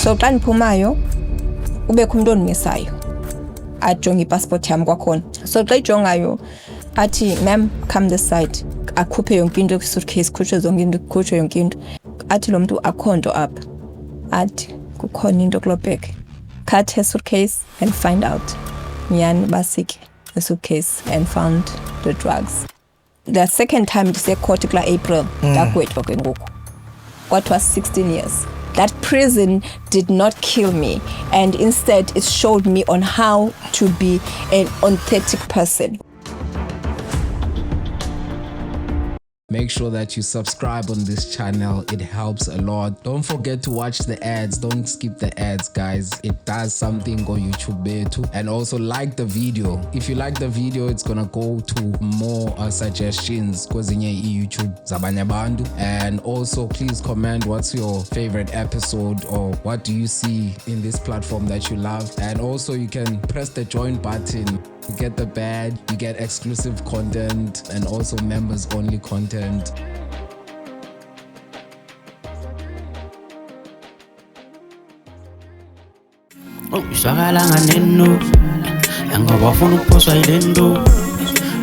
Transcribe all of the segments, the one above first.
So xa ndiphumayo ubekho umuntu ondimesayo ajonge ipassport yam kwakhona. So xa ijongayo athi, ma'am, come this side, akhuphe yonke into kwi-suitcase, kukhutshwe yonke into. Athi lo mntu akho nto apha, athi kukhona into kuloo bag. Cut her suitcase and find out. Nyani basike the suitcase and found the drugs. The second time ndisecourt kula April ndagwetywa ke ngoku. What was 16 years. That prison did not kill me, and instead it showed me on how to be an authentic person. Make sure that you subscribe on this channel. It helps a lot. Don't forget to watch the ads. Don't skip the ads, guys. It does something on YouTube too. And also like the video. If you like the video, it's gonna go to more suggestions kwezinye YouTube zabanye abantu. And also please comment what's your favorite episode or what do you see in this platform that you love. And also you can press the join button. You get the badge, you get exclusive content and also members only content. Usagalanga neno yangoba ufuna ukuphoswa ilento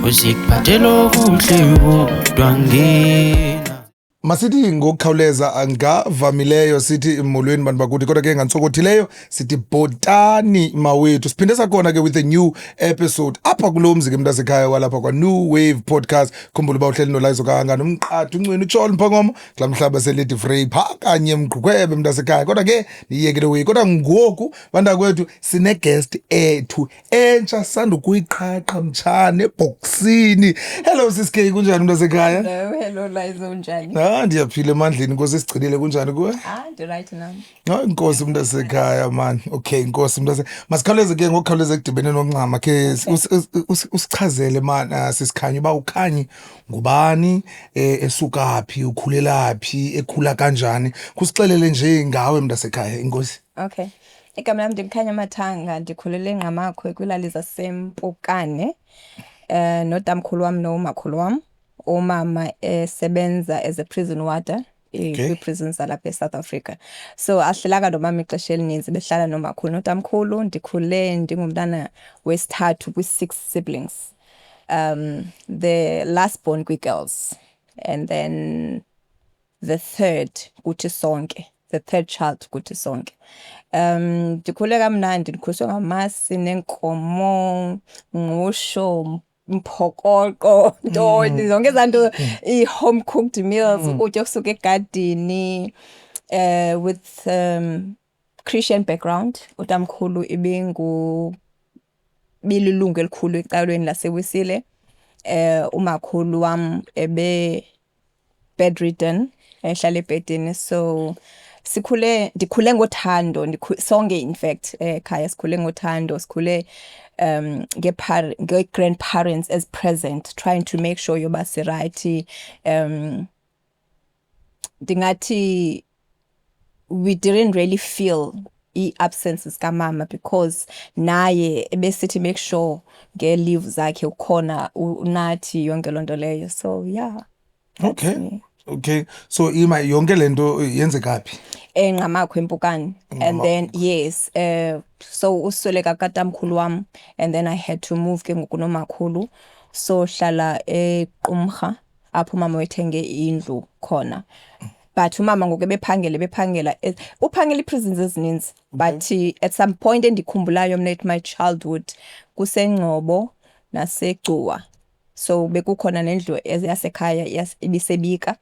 usikuphathela okuhle kodwa ngena. Masithi ngokukhawuleza angavamileyo sithi molweni bantu bakuthi kodwa ke ngantsokothileyo sithi bhotani mawethu. Siphinde sakhona ke with a new episode apha kulo mzi ke mntasekhaya walapha kwa New Wave Podcast. Khumbula uba uhleli noLizo Kanga nomqadi uncweni uTsholo Mphokomo kula mhlaba selithi free phakanye mgqukwebe mntasekhaya. Kodwa ke niyekele way kodwa ngoku bantakwethu sine guest ethu entsha sanda kuyiqhaqha mtshana eboxini. Hello siske, kunjani mntasekhaya? Hello Lizo, unjani? Ndiyaphila emandleni, inkosi esigcinile kunjani kuwe? Right now. Inkosi mntasekhaya man. Okay, inkosi masikhawuleze ke ngokukhawuleza kudibene noncama ke usichazele man sisikhanya uba ukhanyi ngubani, esukaphi, ukhulelaphi, ekhula kanjani. Kusixelele nje ngawe mntasekhaya inkosi. Okay. Igama lami ndikukhanya Mathanga, ndikhulele eNgqamakhwe kwilali zaseMpukane. Notamkhulu wam nomakhulu wam. Umama sebenza as a prison warder kwi-prisons zalapha eSouth Africa. So ahlelanga nomama ixesha elininzi, behlala nomakhulu notamkhulu. Ndikhule ndingumntana wesithathu kwi-6 siblings. The last born kwi-girls. And then the third kuthi sonke. The third child kuthi sonke. Ndikhule kamnandi, ndikhuliswe ngamasi nenkomo, ngqusho, mphokoqo, ntoni zonke ezanto i-home cooked meals, ukutya okusuka egadini, with Christian background. Utamkhulu bililungu elikhulu ecalweni laseWesile. Umakhulu wam bedridden, ehlala ebhedini. So ndikhule ngothando, sonke in fact ekhaya sikhule ngothando, sikhule grandparents as present, trying to make sure yoba siright. Ndingathi we didn't really feel absences kamama because naye ebesithi make sure nge-leave zakhe ukhona unathi yonke loo nto leyo. So yeah. Okay. So ima yonke lento yenzekaphi? eNgqamakhwe eMpukane. And then yes, so usweleka katamkhulu wam, and then I had to move ke ngoku nomakhulu. So hlala eQumrha apho mama wethenge indlu khona. But umama ngoku bephangela uphangela i-prisons ezininzi. But at some point endikhumbulayo mna at my childhood kuseNgcobo naseGcuwa. So bekukhona nendlu yasekhaya ibisebika,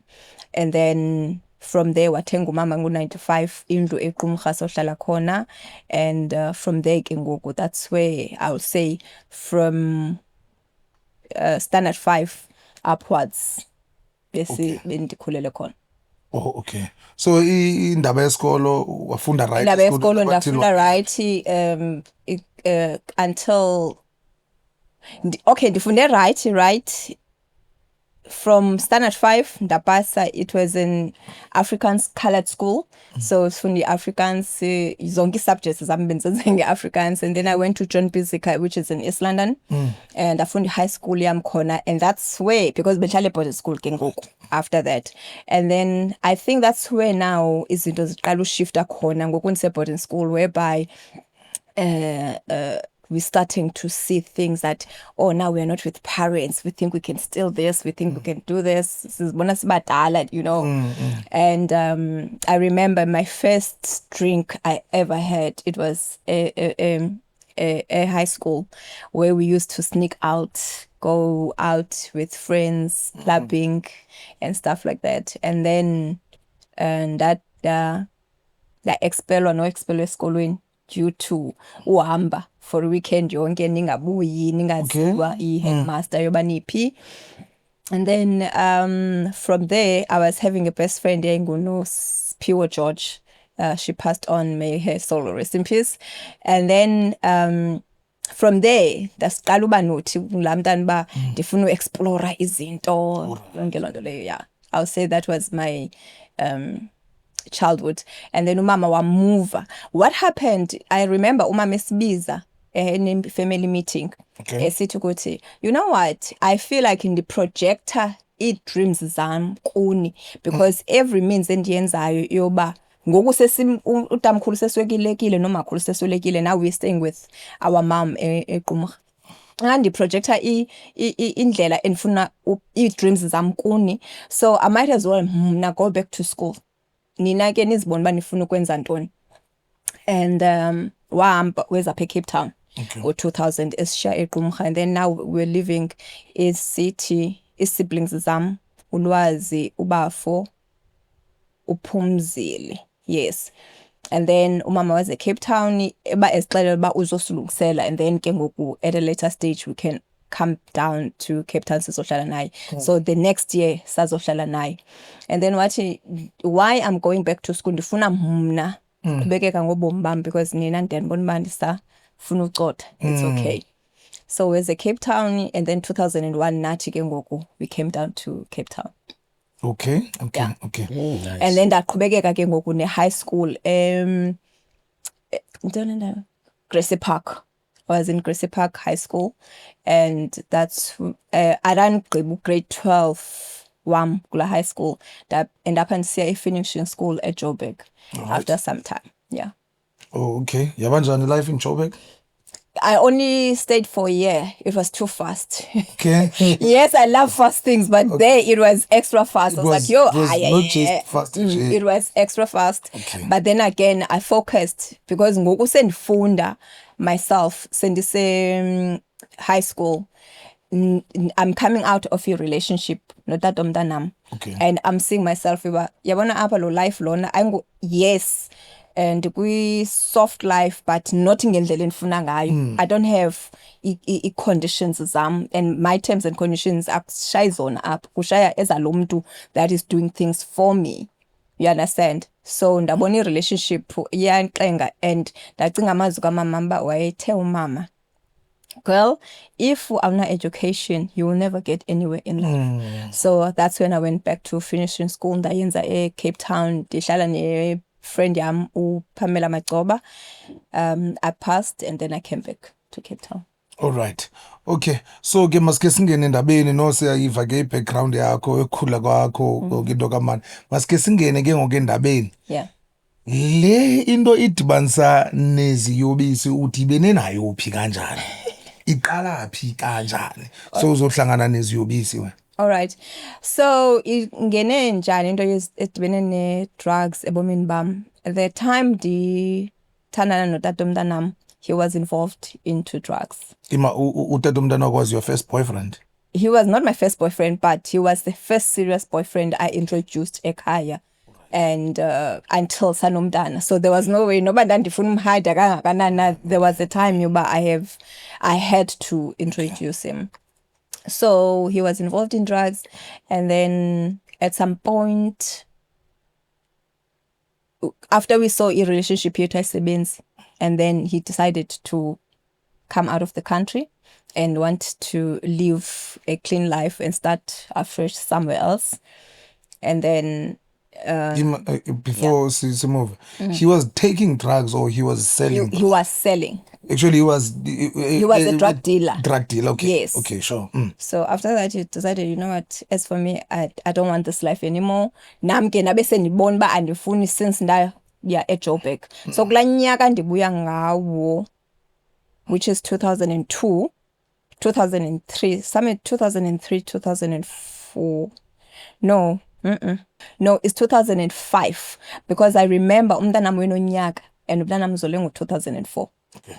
and then from there wathenga umama ngo-95 indlu eQumrha sohlala khona. And from there ke ngoku that's where I'll say from standard 5 upwards bendikhulele khona. Oh, okay. So indaba yesikolo wafunda right? Indaba yesikolo ndafunda right until okay, ndifunde right from standard 5 ndapasa, it was an Afrikaans colored school, so sifundi Afrikaans, zonke subjects zami benzenza nge-Afrikaans. And then I went to John Bizika, which is in East London, and afundi high school yam khona, and that's where, because benhlale boarding school ke ngoku after that. And then I think that's where now izinto ziqala ushifta khona ngoku ndise boarding school, whereby we're starting to see things that, oh, now we're not with parents. We think we can steal this. We think we can do this. You know. And I remember my first drink I ever had. It was a high school where we used to sneak out, go out with friends, clubbing and stuff like that. And then that expel esikolweni due to uhamba for a weekend yonke ningabuyi ningaziwa i-headmaster yoba niphi. And then from there I was having a best friend enguno Piwo George. She passed on, may her soul rest in peace. And then from there dasiqala uba nothi lamntana ba ndifuna uexplore izinto yonke loo nto leyo. Yeah, I'll say that was my childhood. And then umama wamuva. What happened, I remember umama esibiza in family meeting, esithi ukuthi, you know what, I feel like in the projector dreams zam kuni, because every means endiyenzayo yoba ngoku utamkhulu seswekilekile nomakhulu seswelekile, now we're staying with our mom eQumrha. And projector indlela endifuna dreams zam kuni, so I might as well mna go back to school. Nina ke nizibona ba nifuna ukwenza ntoni. And wahamba weza phe Cape Town ngo-2000 esishiya eQumrha. And then now we're living in city, siblings zam uLwazi, uBafo, uPhumzile. Yes. And then umama was at Cape Town eba esixelela ba uzosilungisela, and then ke ngoku at a later stage we can come down to Cape Town sizohlala naye. So the next year sazohlala naye. And then why I'm going back to school, ndifuna mna kubekeka ngobomi bam, because nina ndiyabona uba ndisafuna ucotha. It's okay. So we're at Cape Town, and then 2001 nathi ke ngoku we came down to Cape Town. Okay. Yeah. Okay. Nice. And then ndaqhubekeka ke ngoku ne-high school Gracie Park. I was in Gracie Park High School, and that's I ran grade 12 kula high school, that end up and see finishing school at Joburg after some time. Yeah. Oh, okay. Yabanjani life in Joburg? I only stayed for a year. It was too fast. Okay. Yes, I love fast things, but there it was extra fast. I was like, yo, it was not just fast. It was extra fast. Okay. But then again, I focused, because ngoku sendifunda myself, sendise high school, I'm coming out of a relationship, notatomntanam. Okay. And I'm seeing myself, yabona apha lo life lona, yes, and we soft life, but not ngendlela endifuna ngayo. I don't have conditions zam, and my terms and conditions akushayi zona apha, kushaya ezalo mntu that is doing things for me. You understand? So ndabona i-relationship iyanqenga, and ndacinga amazwi kamama mba wayethe umama, girl, if you have no education, you will never get anywhere in life. So that's when I went back to finishing school. Ndayenza Cape Town, ndihlala ne-friend yam uPamela Magcoba. I passed, and then I came back to Cape Town. All right. Okay. So ke maske singene endabeni no siyayiva ke background yakho ekhula kwakho ke into kamani. Maske singene ke ngoku endabeni. Yeah. Le into idibanisa neziyobisi uthi benenayo phi kanjani? Iqala phi kanjani? So uzohlangana neziyobisi wena. All right. So ingene njani into edibene ne-drugs ebomini bam. At the time ndithandana notatomntanam, he was involved into drugs. Utatomntana was your first boyfriend? He was not my first boyfriend, but he was the first serious boyfriend I introduced ekhaya. And until sanomntana, so there was no way noba ndandifuna umhayida kangakanana. There was a time yoba I had to introduce him. So he was involved in drugs, and then at some point after we saw a relationship here to Sebens, and then he decided to come out of the country. and want to live a clean life and start afresh somewhere else. And then before she move, he was taking drugs or he was selling. he was selling. Actually, he was a drug dealer. Drug dealer, okay. Yes. Okay, sure. So after that, he decided, you know what, as for me, I don't want this life anymore. Namke nabe sendibona ba andifuni since ndaya eJoburg. So kulaa nyaka ndibuya ngawo, which is 2002, 2003, somewhere 2003, 2004. No, no, it's 2005 because I remember umntanam wenonyaka and umntanam uzolwe ngo-2004. Okay.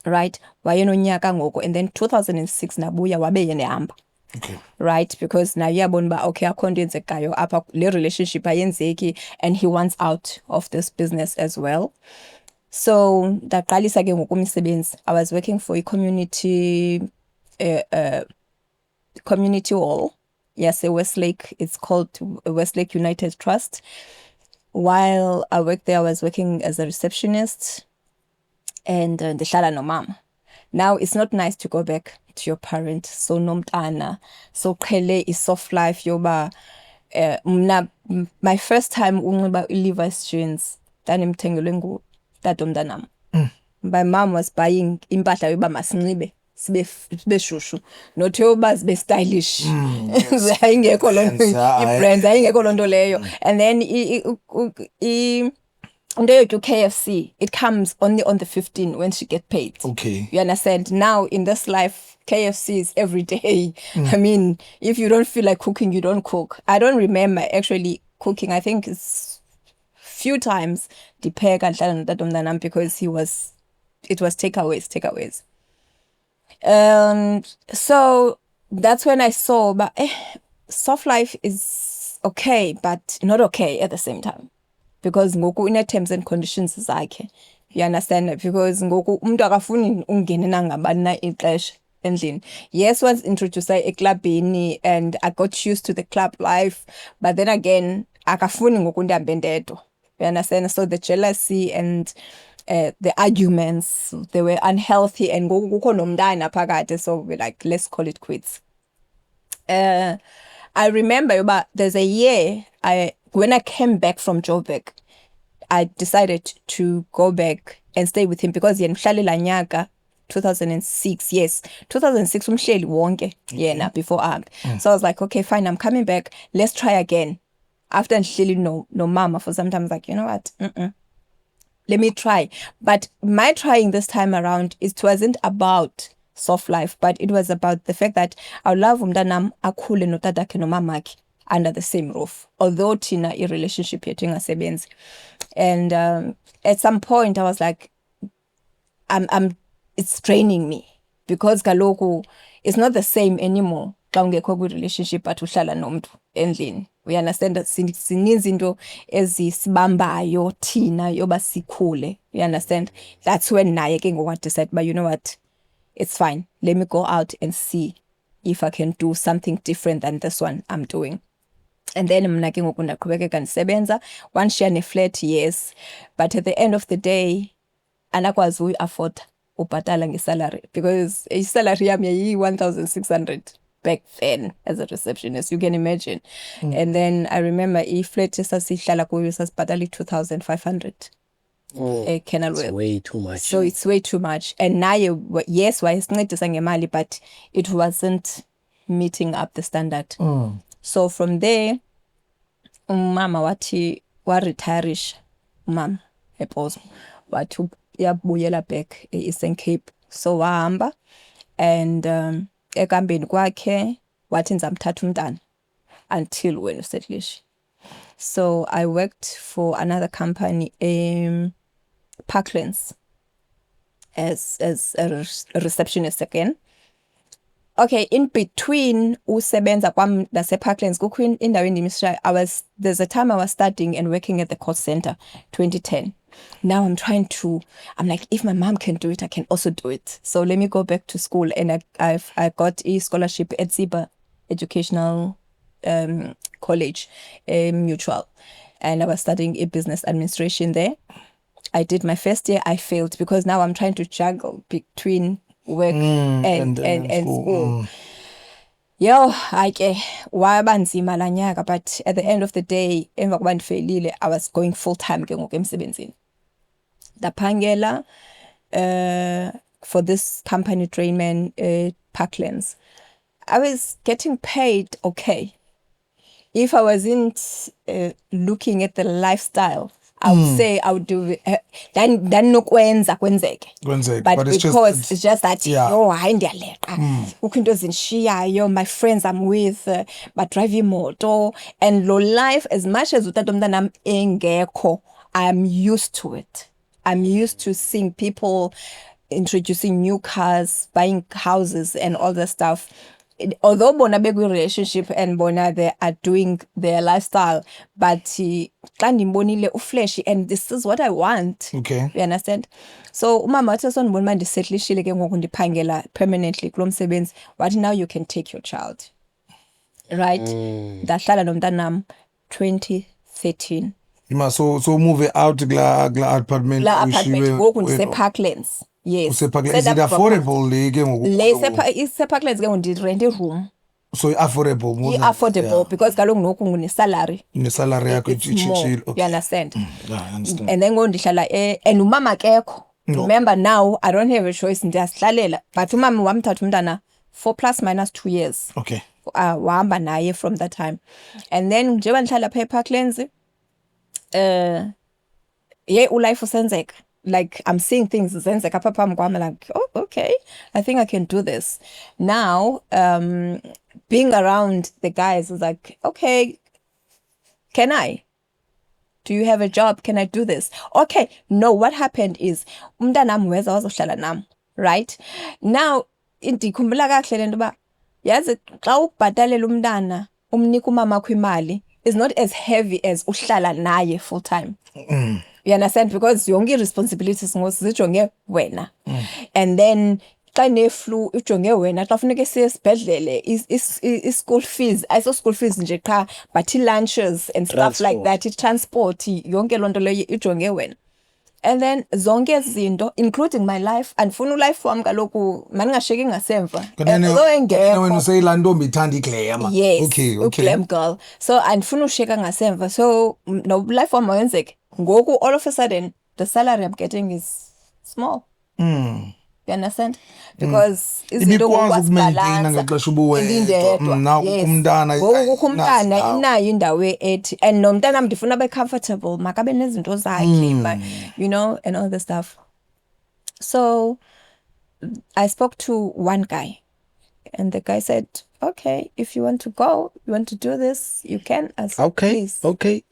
Right, wayenonyaka ngoko, and then 2006 nabuya wabe yenehamba. Okay. Right, because now uyabona ba okay akho nto yenzekayo apha le relationship ayenzeki, and he wants out of this business as well. So ndaqalisa ke ngokumsebenzi. I was working for a community hall. Yes, Westlake. It's called Westlake United Trust. While I worked there, I was working as a receptionist, and ndihlala nomama. Now it's not nice to go back to your parent. So nomntana, so qhele is soft life yoba mna my first time unxiba Levi's jeans ndanimthengelwe ngutatomntanam. My mom was buying impahla yoba masinxibe sibe shushu, not yoba sibe stylish. Ayingekho lonto i-brands, ayingekho lonto leyo. And then into KFC, it comes only on the 15 when she get paid. Okay. You understand? Now in this life, KFC is every day. I mean, if you don't feel like cooking, you don't cook. I don't remember actually cooking. I think it's few times because it was takeaways. So that's when I saw, but soft life is okay, but not okay at the same time. Because ngoku ine terms and conditions zakhe. You understand? Because ngoku umuntu akafuni ungene nangabani na ixesha endlini. Yes, once introduced eklabini and I got used to the club life, but then again akafuni ngoku ndihambe ndedwa. You understand? So the jealousy and the arguments, they were unhealthy, and ngoku kukho nomntana phakathi, so we're like, let's call it quits. I remember there's a year when I came back from Joburg, I decided to go back and stay with him because yenhlalela nyaka 2006. Yes, 2006 umhleli wonke yena before up. So I was like, okay, fine, I'm coming back. Let's try again. After nhleli no mama for sometimes, like, you know what? Let me try. But my trying this time around, it wasn't about soft life, but it was about the fact that I love umntanam akhule notatakhe nomamakhe under the same roof, although thina i-relationship yethu ingasebenzi. And at some point I was like, it's draining me because kaloku it's not the same anymore xa ungekho kwi-relationship but uhlala nomntu endlini. We understand that sininzi into ezisibambayo thina yoba sikhule. You understand? That's when naye ke ngoku decide, but you know what, it's fine, let me go out and see if I can do something different than this one I'm doing. And then mna ke ngoku ndaqhubekeka ndisebenza, one share ne-flat, yes, but at the end of the day andakwazi uyi-afford ubhatala ngesalary because isalary yam yayi-1,600 back then as a receptionist, you can imagine. And then I remember i-flat esasihlala kuyo sasibhatala 2,500 Kenilworth. It's way too much. So it's way too much. And naye, yes, wayesincedisa ngemali, but it wasn't meeting up the standard. So from there, umama wathi wa-retirish umama ePoso, wathi uyabuyela back e-Eastern Cape. So wahamba, and ekambeni kwakhe wathi ndizamthatha umntana until when usetlish. So I worked for another company, Parklands, as a receptionist again. Okay, in between usebenza kwam naseParklands kukho indawo endimisha. There's a time I was studying and working at the call center, 2010. Now I'm like, if my mom can do it, I can also do it. So let me go back to school, and I got a scholarship at Ziba Educational College, Mutual, and I was studying a business administration there. I did my first year, I failed because now I'm trying to juggle between work and school. school. Yo, ke waba nzima la nyaka, but at the end of the day emva kuba ndifelile I was going full time ke ngoku emsebenzini. Ndaphangela for this company Drayman Parklands. I was getting paid okay. If I wasn't looking at the lifestyle, I would say I would do then nokwenza kwenzeke. But it's just that yo hayi ndiyaleqa. Kukho into ezinshiyayo, my friends I'm with but drive imoto and lo life, as much as utata umntanam engekho, I'm used to it. I'm used to seeing people introducing new cars, buying houses and all that stuff. Although bona bekwi relationship and bona they are doing their lifestyle, but xa ndimbonile ufleshi and this is what I want. Okay. You understand? So umama wathi sonibona manje ndisetlishile ke ngoku ndiphangela permanently kulo msebenzi, what now you can take your child. Right? Ndahlala nomntanam 2013. So move out gla apartment La apartment ngoku ndise Parklands. Yes. Is it affordable le ke ngoku? Ise Parklands ke ngoku ndi-rent room. So affordable more Affordable because kaloku ngoku ngune-salary. Ne-salary yakho ichile. You understand? Yeah, I understand. And then ndihlala and umama kekho. Remember now I don't have a choice, ndiyasihlalela, but umama wamthatha umntana for ±2 years. Okay. Wahamba naye from that time. And then njengoba ndihlala pha eParklands ulife usenzeka. Like I'm seeing things zenzeka apha phambi kwami, like, oh, okay, I think I can do this. Now, being around the guys was like, okay, can I? Do you have a job? Can I do this? Okay, no, what happened is, umntanam weza wazohlala nam, right? Now, ndikhumbula kahle lento ba, yazi xa ubhatalela umntana, umnika umama wakho imali, is not as heavy as uhlala naye full time. You understand? Because yonke responsibilities zijonge wena. And then xa ne-flu ujonge wena, xa funeka siye esibhedlele, i-school fees, school fees nje qha, but i-lunches and stuff like that, i-transport, yonke loo nto leyo ijonge wena. And then zonke zinto, including my life, andifuna ulife wam kaloku mandingashiyeki ngasemva. Wena useyilaa ntombi ithanda iglam. Yes, okay. Glam girl. So andifuna ushiyeka ngasemva. So no life wam mawenzeke. Ngoku all of a sudden the salary I'm getting is small. You understand? Because izinto ngokwasibalance umntana inayo indawo ethi, and nomntana ndifuna abe comfortable, makabe nezinto zakhe, you know, and all the stuff. So I spoke to one guy and the guy said, okay, if you want to go, you want to do this, you can. I said, please. Okay.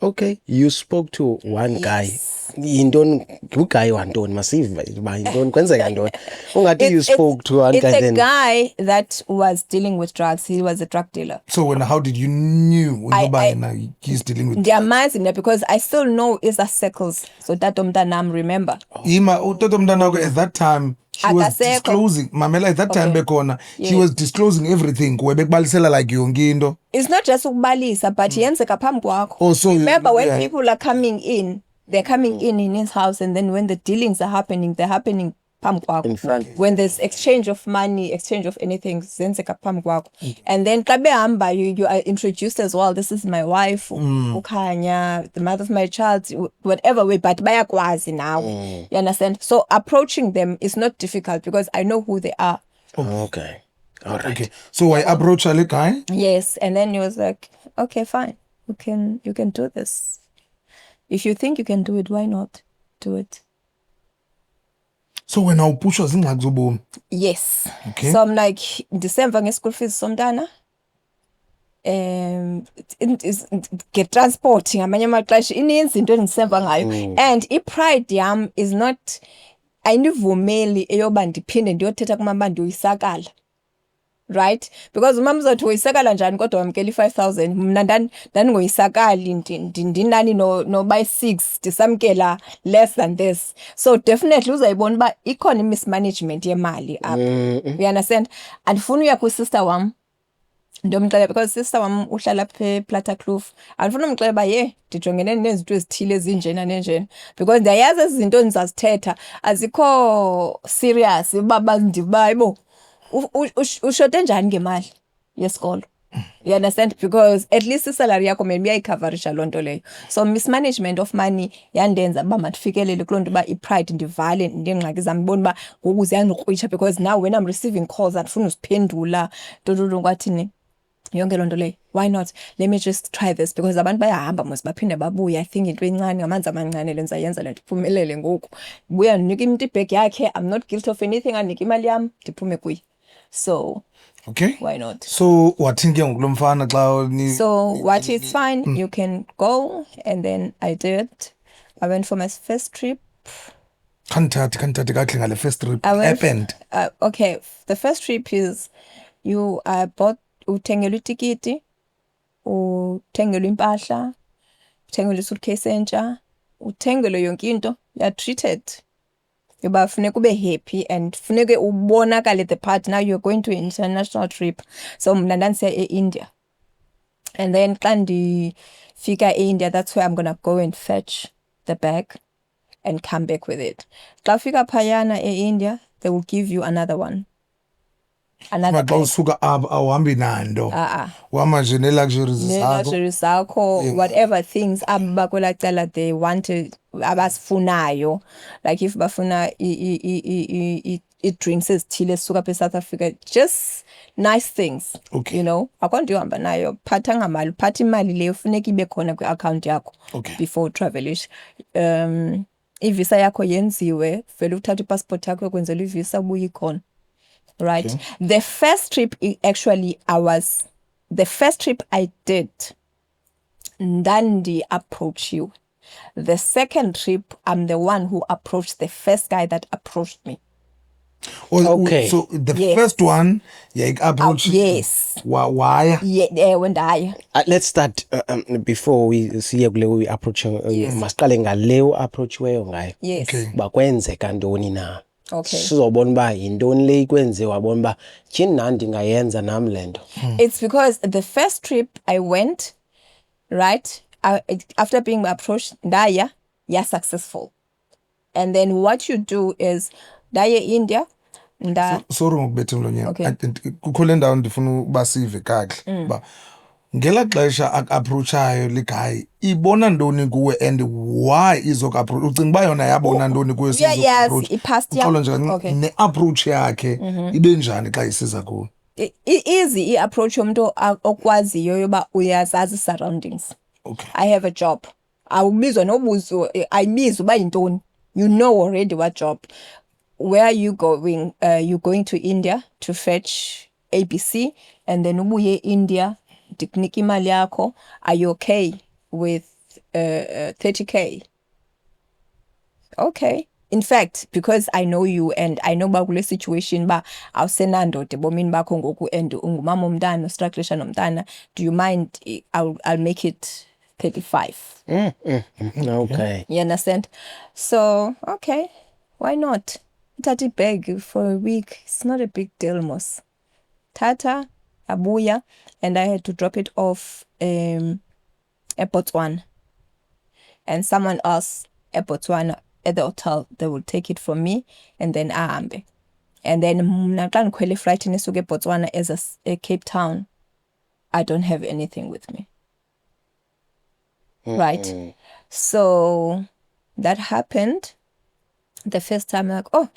You spoke to one guy. Yintoni uguy wantoni masiva ba yintoni kwenzeka ntoni ungathi you spoke to one guy then. It's a guy that was dealing with drugs. He was a drug dealer. So how did you knew he's dealing with drugs? Because I still know Isa circles. So that umntanam, remember. At that time she was disclosing mamela at that time bekona she was disclosing everything webekubalisela like yonke into. It's not just ukubalisa but yenzeka phambi kwakho. Also remember when people are coming in, they're coming in his house, and then when the dealings are happening, they're happening phambi kwakho. In front. When there's exchange of money, exchange of anything, zenzeka phambi kwakho. And then xa behamba, you are introduced as well. This is my wife, ukhanya, the mother of my child, whatever way, but bayakwazi now. You understand? So approaching them is not difficult because I know who they are. Okay. All right. Okay. So I approached a guy? Yes, and then he was like, okay, fine. You can do this. If you think you can do it, why not do it? So when I push us in zobomi. Yes. Okay. So I'm like, December nge-school fees somntana. Get transport ngamanye amaxesha ininzi into endisemva ngayo. And i-pride yam is not, ayindivumeli eyoba ndiphinde ndiyothetha kumama ndiyoyisakala. Right? Because umama uzothi uyisakala njani kodwa wamkela i-5,000, mna ndandingoyisakali ndinani no by 6 ndisamkela less than this. So definitely uzayibona uba ikhona mismanagement yemali apha. You understand? Andifuna uya kwi-sister wam ndomxelela because sister wam uhlala apha ePlata Kloof. Andifuna umxelela uba ndijongene nezinto ezithile ezinjena nenjena because ndiyayazi ezi zinto ndizazithetha azikho serious uba ndiba ushote njani ngemali yesikolo. You understand? Because at least isalary yakho maybe uyayikhavarisha loo nto leyo. So mismanagement of money yandenza uba mandifikelele kuloo nto uba ipride ndivale neengxaki zam ndibona uba ngoku ziyandikrwitsha because now when I'm receiving calls andifuna uziphendula kwathini yonke loo nto leyo. Why not? Let me just try this because abantu bayahamba mos baphinde babuye. I think into encane ngamanzi amancane le ndizayenza le ndiphumelele ngoku. Buya ndinika umntu ibhegi yakhe. I'm not guilty of anything. Andinike imali yam ndiphume kuye. So Okay. why not? So wathini ke ngoku lo mfana xa ni So what is fine, you can go. And then I did. I went for my first trip. khandithathi kakuhle ngale first trip I went. happened. Okay, the first trip is you bought uthengelwa itikiti, uthengelwa impahla, uthengelwa isuitcase entsha, uthengelwa yonke into. You are treated. Yoba funeka ube happy and funeka ubonakale the part now you're going to an international trip. So mna ndandisiya e-India. And then xa ndifika e-India, that's where I'm gonna go and fetch the bag and come back with it. Xa ufika phayana e-India, they will give you another one. Another Xa bag. usuka apha awuhambi nando. Uhamba nje nee-luxuries zakho. Luxury zakho, whatever things abakwela cala they wanted abasifunayo, like if bafuna i-drinks ezithile suka apha eSouth Africa, just nice things. Okay. You know, akho nto uhamba nayo, phatha ngamali, phatha imali leyo funeka ibe khona kwi-account yakho. Okay. Before travel-ish. I-visa yakho yenziwe, vele uthatha i-passport yakho yokwenzela i-visa ubuye ikhona. Right. Okay. The first trip the first trip I did, Ndandi approached you. The second trip, I'm the one who approached the first guy that approached me. Okay. So the Yes. first one, approach. Yes. Why? Yeah, when I. Let's start before we see we approach. Yes. Masiqale ngaleyo approach weyo ngayo. Yes. Okay. Bakwenzeka ntoni na? Okay. Sizobona uba yintoni le ikwenze wabona uba tyhini nani ndingayenza nam le nto. It's because the first trip I went, right, after being approached, ndaya, you're successful. And then what you do is, ndaya India, Sorry ngokubetha emlonyeni. Okay. Kukho le ndawo ndifuna uba sive kakuhle uba ngela xesha aku-approachayo li-guy ibona ntoni kuwe and why izoku-approach ucinga uba yona yabona ntoni kuwe yes, i-past yam. uxolo nje Okay. ne-approach yakhe ibe njani xa isiza kuwe? Easy i-approach yomuntu okwaziyo yoba uyazazi surroundings. Okay. I have a job. Awubizwa nobuzo, ayibizwa uba yintoni. You know already what job. Where are you going? You're going to India to fetch ABC, and then ubuye India, ndikunika imali yakho. Are you okay with 30K? Okay. In fact, because I know you and I know ba kule situation ba awusenandoda ebomini bakho ngoku and ungumama omntana ustrugglisha nomntana, do you mind I'll make it 35? Okay. You understand? So, okay. Why not? Tata bag for a week. It's not a big deal, mos. Tata, abuya, and I had to drop it off at Botswana. And someone else at Botswana at the hotel, they will take it from me and then ahambe. And then naxa ndikhwele iflight nesuka eBotswana as a Cape Town, I don't have anything with me. Right? So that happened. The first time, like, oh,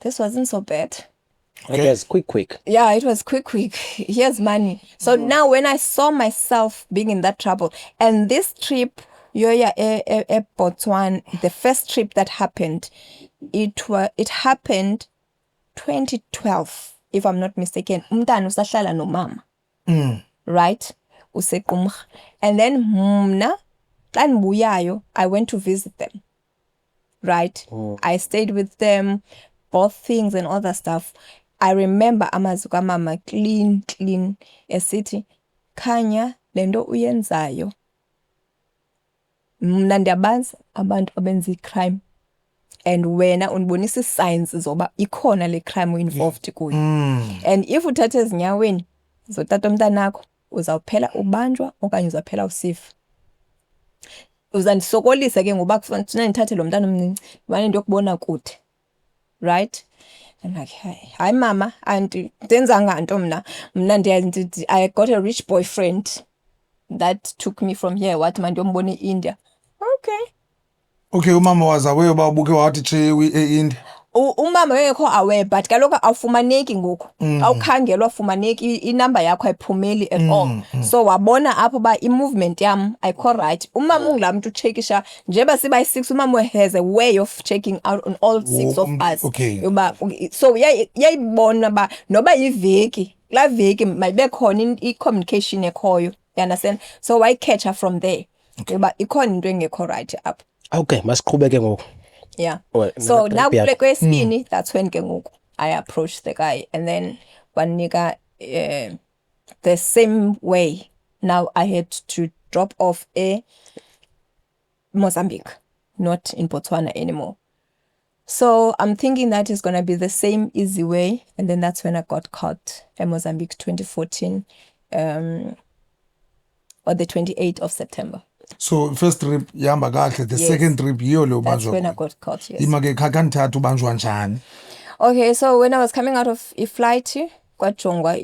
this wasn't so bad. It was quick. Yeah, it was quick. Here's money. So now when I saw myself being in that trouble, and this trip, Botswana, the first trip that happened, it happened 2012, if I'm not mistaken. Umntana usahlala nomama. Right? Usequmrha. And then mna, xa ndibuyayo, I went to visit them. Right? I stayed with them, bought things and all that stuff. I remember amazwi kamama clean esithi khanya lento uyenzayo. Mna ndiyabazi abantu abenza crime and wena unibonisa signs zoba ikhona le crime involved kuyo. And if uthatha ezinyaweni zotata omntanakho uzawuphela ubanjwa okanye uzawuphela usifa. Uzandisokolisa ke ngoba kufanele ndithathe lo mntana omncinci ndimane ndiyokubona kude, right? I'm like, hayi mama, ndenzanga nto mna I got a rich boyfriend that took me from here, wathi mandiyombona e-India. Okay, umama wazawe uba ubuke wathi tshe e-India. Umama wengekho aware, but kaloku awufumaneki ngoku. Awukhangelwa, afumaneki, inamba yakho ayiphumeli at all. So wabona apho ba i-movement yam ayikho right. Umama ungulaa mntu utshekisha, njeba sibayi-6, umama has a way of checking out on all 6 of us. Okay. So yayibona ba noba yiveki, laa veki mayibe khona i-communication ekhoyo, you understand? So wayicatcha from there. Yoba ikhona into engekho right apho. Okay, masiqhubeke ngoku. Yeah. Well, So now yeah. kwesibini, that's when ke ngoku I approached the guy, and then wanika the same way. Now I had to drop off Mozambique, not in Botswana anymore. So I'm thinking that is gonna be the same easy way, and then that's when I got caught in Mozambique 2014, on the 28th of September. So first trip yahamba kahle, the Yes. second trip yiyo lo That's ubanjwa. when I got caught, yes. Ima ke khakanthatha ubanjwa njani? Okay, so when I was coming out of flight, kwajongwa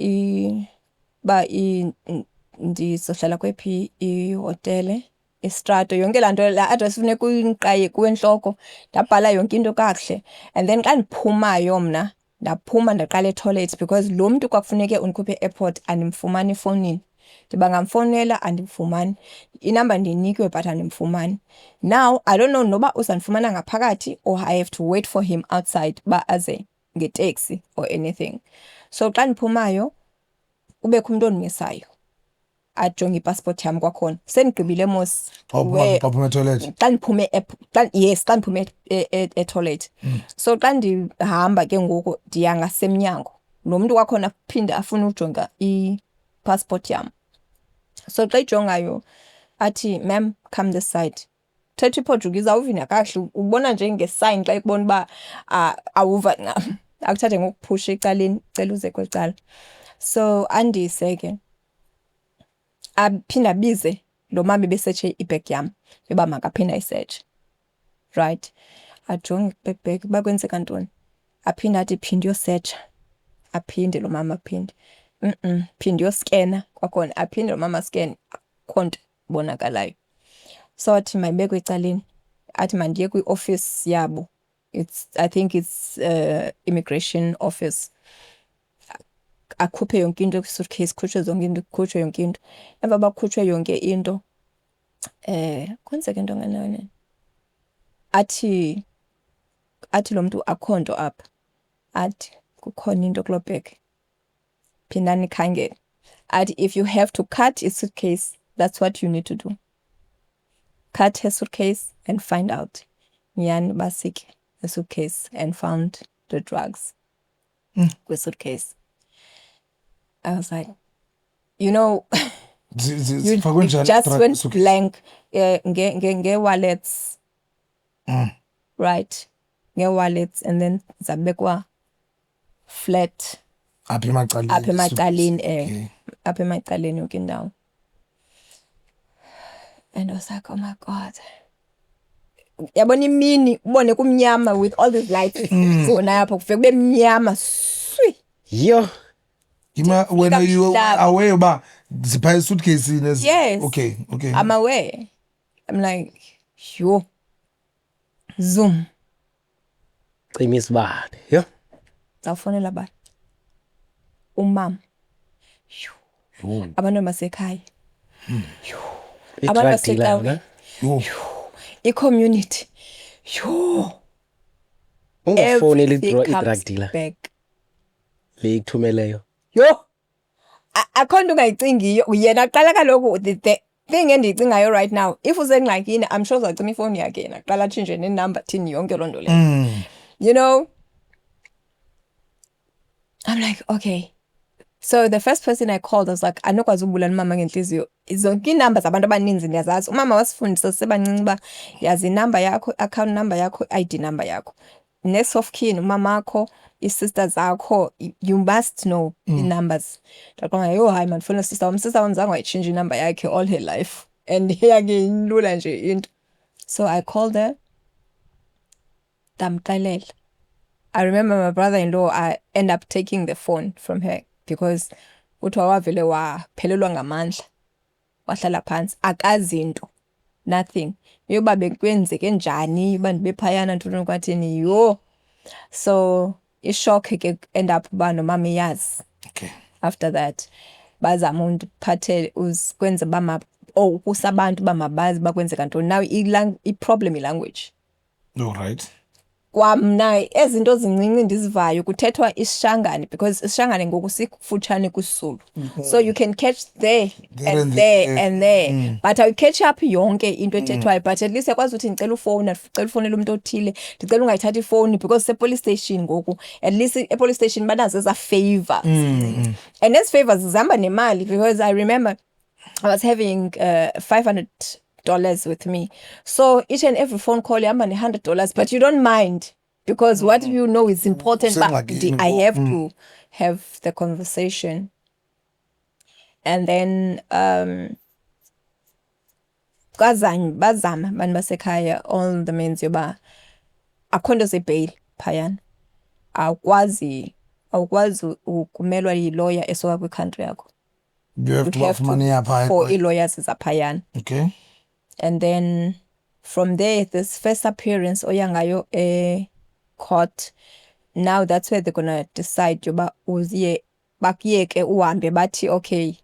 ndizohlala kwephi ihotele, istrato, yonke laa nto, laa address funeka uyiqaye kuwe entloko, ndabhala yonke into kakuhle. And then xa ndiphumayo mna, ndaphuma ndaqala etoilet because lo mntu kwakufuneke undikhuphe e-airport andimfumani efowunini. Ndiba ngamfowunela andimfumani, inamba ndiyinikwe but andimfumani. Now I don't know noba uzandifumana ngaphakathi or I have to wait for him outside ba aze ngeteksi or anything. So xa ndiphumayo kubekho umntu ondimisayo, ajonge ipassport yam kwakhona. Sendigqibile mos Waphuma etoilet. xa ndiphume xa ndiphume etoilet. So xa ndihamba ke ngoku ndiya ngasemnyango, lo mntu kwakhona phinde afuna ujonga i-passport yam. So xa ijongayo athi, ma'am, come this side. Thetha iPortuguese, awuvina kakuhle, ubona nje ngesign xa ikubona uba awuva ncam, akuthathe ngokuphusha ecaleni, cela uze kwecala. So andise ke, aphinde abize lo mama ebesetshe ibhegi yam yoba makaphinde ayisetshe, right? Ajonge ibhegi uba kwenzeka ntoni, aphinde athi phinde uyosetsha, aphinde lo mama aphinde phinde uyoskena kwakhona, aphinde lo mama scan, akukho nto ibonakalayo. So athi mayibekwe ecaleni, athi mandiye kwi-office yabo, I think it's immigration office. Akhuphe yonke into kwi-suitcase, khutshwe zonke into, khutshwe yonke into. Emva bakhutshwe yonke into, kwenzeka into ngenene. Athi lo mntu akho nto apha, athi kukhona into kuloo bag, phindani nikhangele. Athi if you have to cut a suitcase, that's what you need to do. Cut her suitcase and find out. Nyani basike the suitcase and found the drugs with suitcase. I was like, you know, it just went blank. Nge-wallets, right? Nge-wallets, and then zabekwa flat Apha emacaleni. apha emacaleni, Okay. apha emacaleni yonke indawo. And I was like, oh my God. Yabona imini, ubone kumnyama with all these lights. So na yapho kufike kube mnyama. Swi. Yo. Ima wena you Mhlaba. aware uba zipha suitcase. Yes. Okay. I'm aware. I'm like, yo. Zoom. Cima isibane. Yo. Zawufonela bani? Umama. Abantu basekhaya. Abantu I-drug dealer, basecawe. Yo. I-community. Yo. ungafonela Everything i-drug comes dealer back. le ikuthumeleyo. Yo. Akho nto ungayicingiyo. Yena qala kaloku the thing endiyicingayo right now, if usengxakini, I'm sure uzawucima ifowuni yakhe yena. Qala atshintshe nenamba thini yonke loo nto leyo. You know? I'm like, okay. So the first person I called, I was like, anokwazi ubulala umama ngenhliziyo. Zonke iinamba zabantu abaninzi ndiyazazi. Umama wasifundisa sisebancinci uba yazi inamba yakho, account number yakho, ID number yakho. next of kin umamakho i-sister zakho you must know i-numbers. Ndaqonda yo hayi man funa sister wami zange wayitshintsha inumber yakhe all her life and yake lula nje into. So I called her ndamxelela. I remember my brother-in-law, I end up taking the phone from her because kuthiwa wavele waphelelwa ngamandla. Wahlala phansi akazi into, nothing. Yoba bekwenzeke njani uba ndibephayana ntoni kwathini yo. So ishock ke end up uba nomama iyazi. Okay. After that bazama undiphathele kwenza uba kusabantu uba mabazi bakwenzeka ntoni. Now i-problem i-language. All right. Kwamna ezinto zincinci ndizivayo kuthethwa isishangane because isishangane ngoku sikufutshane kuSizulu. So you can catch there and there and there. But I catch up yonke into ethethwayo, but at least yakwazi ukuthi ngicela ufonela umuntu othile, ndicela ungayithathi ifoni because se-police station ngoku at least e-police station banazo eza favors. And as favors zihamba nemali because I remember I was having $500 with me. So each and every phone call you have $100, but you don't mind because what you know is important. But I have to have the conversation. And then bazama abantu basekhaya all the means yoba akhonto ze-bail phayana. Awukwazi ukumelwa yi-lawyer esuka kwi-country yakho. You have to have money up high for i-lawyers zaphayana. Okay. And then from there, this first appearance oyangayo court. Now that's where they're gonna decide yoba uziye bakuyeke uhambe bathi okay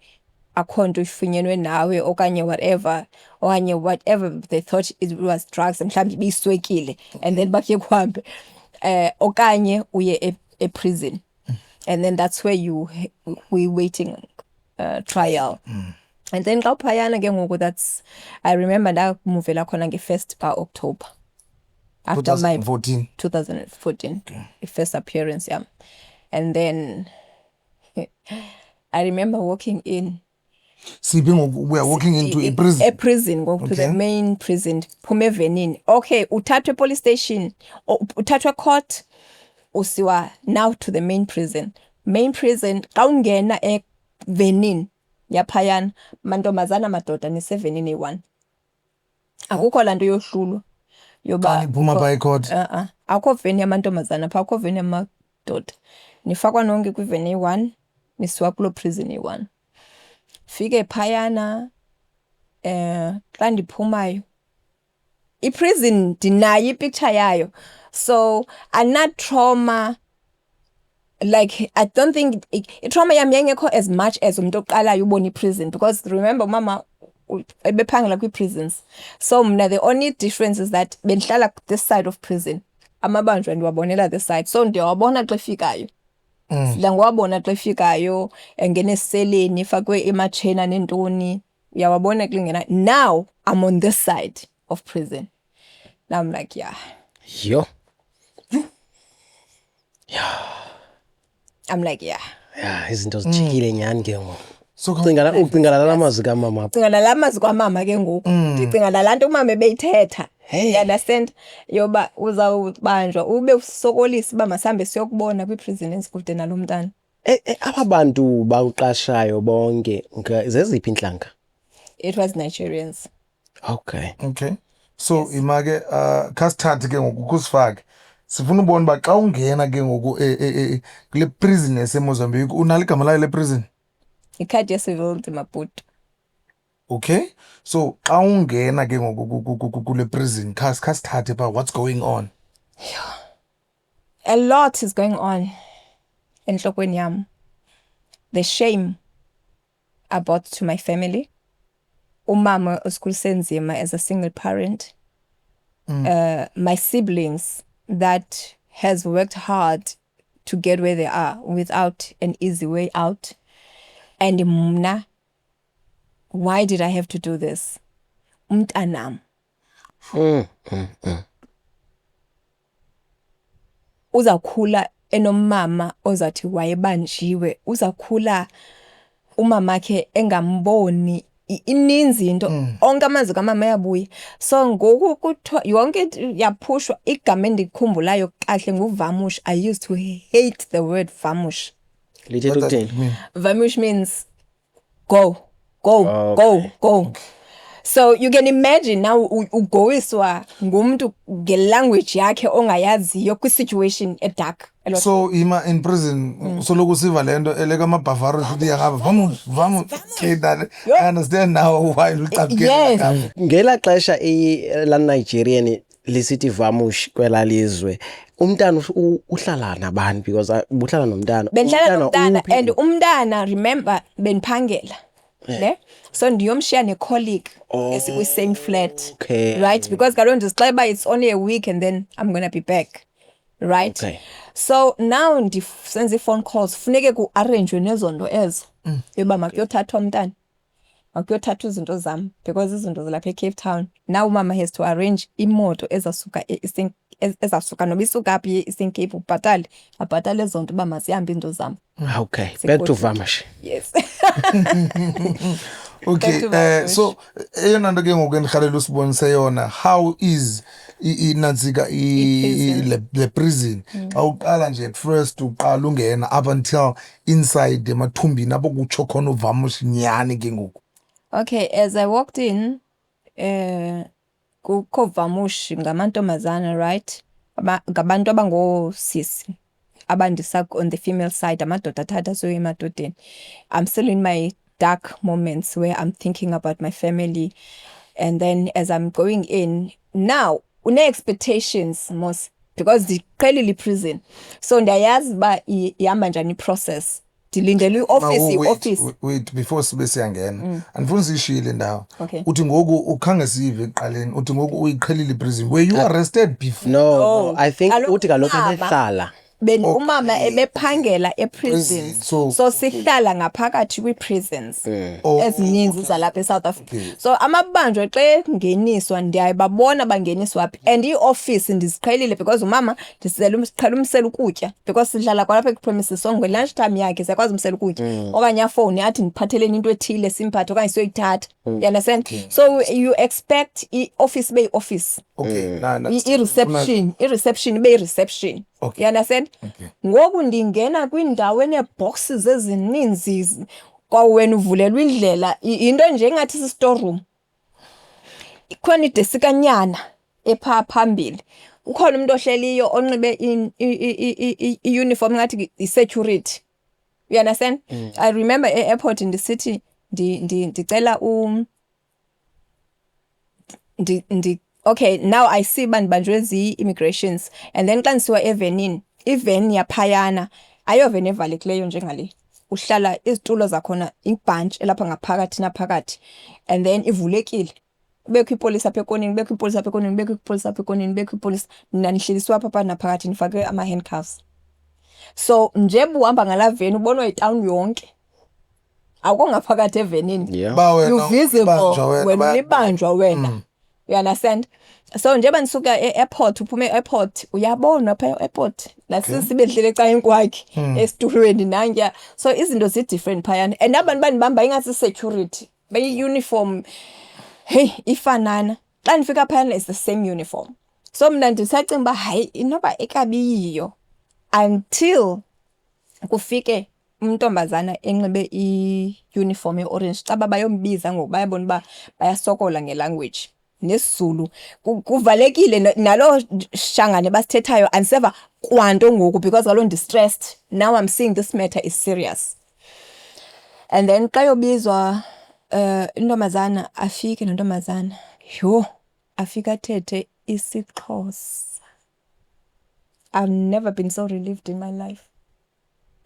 akhonto ifunyenwe nawe okanye whatever they thought it was drugs mhlawumbe ibiswekile and then bakuyeke uhambe okanye uye prison. And then that's where we waiting trial. And then xa uphayana ke ngoku that's I remember ndakumuvela khona nge-1st ka-October after 2014 first appearance yam. And then I remember walking in we are walking into a prison. A prison ngoku to the main prison phume evenini. Okay, uthathwe police station uthathwe court usiwa now to the main prison. Main prison xa ungena evenini yaphayana mantombazana madoda ni-7 akukho lanto yohlulwa yoba iphuma pha ecourt. akho veni yamantombazana pha akho veni yamadoda nifakwa nonke kwiveni eyi-1 nisiwa kuloo prison eyi-1 fike phayana xa ndiphumayo i-prison ndinayo ipicture yayo so anatrauma. Like I don't think trauma yami yayingekho as much as umuntu oqalayo ubona i-prison because remember mama ebephangela kwi-prisons. So mna the only difference is that bendihlala this side of prison, amabanjwa ndiwabonela this side, so ndiyawabona xa efikayo. Ngwabona xa efikayo engena esiseleni ifakwe ematshena nentoni uyawabona xa ingena. Now I'm on this side of prison. Now I'm like yeah. I'm like yeah. Izinto zijikile nyani ke ngoku. So ucinga la mazwi kamama. Ucinga la mazwi kamama ke ngoku. Ndicinga nalanto umama ebeyithetha. You understand? Yoba uzawubanjwa ube usokolisa uba masambe siyokubona kwi-prison esikude nalomntana. Aba bantu bawuqashayo bonke zeziphi inhlanga? It was Nigerians. Okay. So imake kasithathe ke ngoku kusifake. Sifuna ubona ba xa ungena ke ngoku kule prison yaseMozambique unalo igama layo le prison? iCardiacivil de Maputo. Okay. So xa ungena ke ngoku kule prison kasithathe ba what's going on? A lot is going on enhlokweni yam. The shame I brought to my family. Umama usikhulise nzima as a single parent. My siblings that has worked hard to get where they are without an easy way out. And mna, why did I have to do this? Umntanam. Uzakhula enomama ozathi wayebanjiwe. Uzakhula umamakhe engamboni ininzi into onke amazwi kamama yabuya. So ngoku kuthiwa yonke into yaphushwa. Igama endikhumbulayo kahle nguVamush. I used to hate the word Vamush. Lithetha What does it ukuthini? mean? Vamush means go. So you can imagine now ugoiswa ngumuntu ngelanguage yakhe ongayaziyo kwi-situation edark. So in prison soloku siva lento eleka amabhavaro futhi yakaba vamos okay that I understand now why Yes. Ngela xesha la Nigerian lisithi Vamush kwela lizwe umntana uhlala nabantu because uhlala nomntana. Benhlala nomntana uphi? and umntana remember benphangela. Ne? So ndiyomshiya ne-colleague esikwi-same flat. Okay. Right? Because kaloku ndizixela it's only a week and then I'm going to be back. Right? Okay. So now senze phone calls funeke ku-arranjwe nezonto ezo yoba makuyothathwa umntana makuyothathwa izinto zam because izinto zilapha eCape Town. Now umama has to arrange imoto ezasuka ezasuka noba isuka phi e-Eastern Cape abhatale zonto uba masihambe into zam. Okay, back to Vamush. Yes. Okay, so eyona nto ke ngoku endirhalela usibonise yona, how is inantsika le prison awuqala nje at first uqala ungena up until inside emathumbini apho kutsho khona uVamush nyani ke ngoku? Okay, as I walked in, kukho Vamush ngamantombazana, right? Ngabantu abangosisi abandisa on the female side, amadoda athatha so emadodeni. I'm still in my dark moments where I'm thinking about my family, and then as I'm going in now, une expectations most because ndiqhelile prison, so ndiyayazi uba ihamba njani process. Ndilindele i-office. Wait, before sibe siyangena andifuni siyishiyile ndawo. Okay. Uthi ngoku ukhange sive eqaleni, uthi ngoku uyiqhelile prison, were you arrested before? No, I think Kaloku uthi kaloku umama- ebehlala. Umama ebephangela e-prisons. So sihlala ngaphakathi kwi-prisons ezininzi zalapha eSouth Africa. So amabanjwa xa engeniswa ndiyababona bangeniswa phi, and i-office ndiziqhelile because umama ndiqhela umsela ukutya because sihlala kwalapha kwi-premises. So nge-lunch time yakhe siyakwazi umsela ukutya okanye afowuni athi ndiphatheleni into ethile simphathe okanye siyoyithatha. You understand? So you expect i-office ibe yi-office. Okay, i-reception ibe yi-reception. Okay. You understand? Okay. Ngoku ndingena kwindawo enee-boxes ezininzi kwawena uvulelwa indlela into nje engathi si-storeroom. Ikhona idesikanyana epha phambili. Ukhona umuntu ohleliyo onxibe i-uniform ngathi i-security. You understand? I remember e-airport ndisithi ndicela okay, now I see bandibanjwe zi-immigrations and then xa ndisiwa evenini, iven yaphayana ayoven evalekileyo njengale. Uhlala izitulo zakhona ibhantshi elapha ngaphakathi naphakathi and then ivulekile. Kubekho ipolisi apha ekoneni, kubekho ipolisi apha ekoneni, kubekho ipolisi apha ekoneni, kubekho ipolisi. Mna ndihleliswa apha naphakathi ndifake ama-handcuffs. So njengoba uhamba ngalaa veni ubonwa yitawuni yonke. Awukho ngaphakathi evenini. Yeah. You visible when ulibanjwa wena. You understand? So njengoba ndisuka e-airport uphume e-airport uyabona pha e-airport lasisi bedlele xa enkwakhe esitulweni nangya. So izinto zi-different phayana and abantu bandibamba ingasi security beyi-uniform hey ifanana. Xa ndifika phayana is the same uniform. So mna ndisacinga uba hayi inoba ekabiyiyo until kufike umntombazana enxibe i-uniform e-orange xa bayombiza ngoku bayabona uba bayasokola ngelanguage nesiZulu kuvalekile nalo shangane basithethayo andiseva kwanto ngoku because kaloku ndi-stressed. Now I'm seeing this matter is serious. And then xa yobizwa intombazana afike nentombazana afika athethe isiXhosa. I've never been so relieved in my life.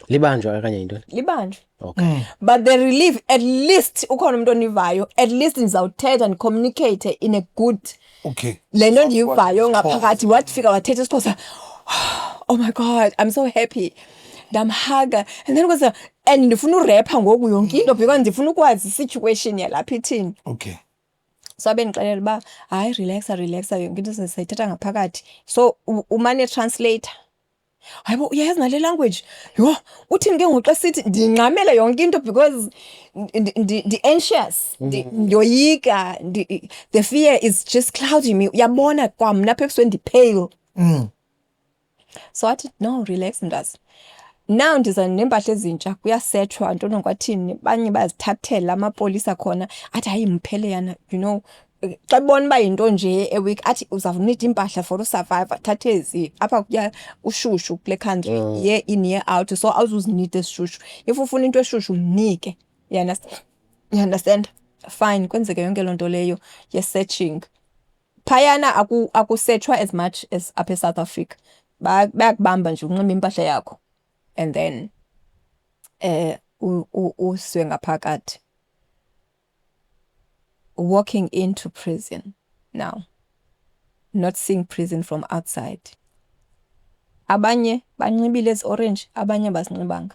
Libanjwa kanye yintoni? Libanjwa. Okay. But the relief, at least ukhona umuntu onivayo, at least ndizawuthetha and communicate in a good. Okay. Le nto ndiyivayo ngaphakathi wafika wathetha isiXhosa. Oh my God, I'm so happy. Ndamhaga and then kwasa and ndifuna urapha ngoku yonke into because ndifuna ukwazi situation yalapha ithini. Okay. So abendixelela uba hayi relaxa yonke into sayithetha ngaphakathi. So umane translator. hayibo uyayazi nale language yho uthini ke ngoxa sithi ndinqamela yonke into because ndi-anxious ndiyoyika the fear is just clouding me uyabona kwamna apha ebusweni ndi-pale so athi no relax mntase now ndiza nempahla ezintsha kuyasethwa ntoni kwathini banye bazithathela amapolisa khona athi hayi mphele yana you know xa bona uba yinto nje eweek athi uzawunida impahla for usurvive thathe ezi apha kuya ushushu kule country year in year out so awuzuzinida esishushu if ufuna into eshushu mnike you understand fine kwenzeke yonke loo nto leyo ye-searching phayana akusethwa as much as apha eSouth Africa bayakubamba nje unxiba impahla yakho and then uswe ngaphakathi walking into prison now, not seeing prison from outside. Abanye banxibile ezi orange, abanye bazinxibanga.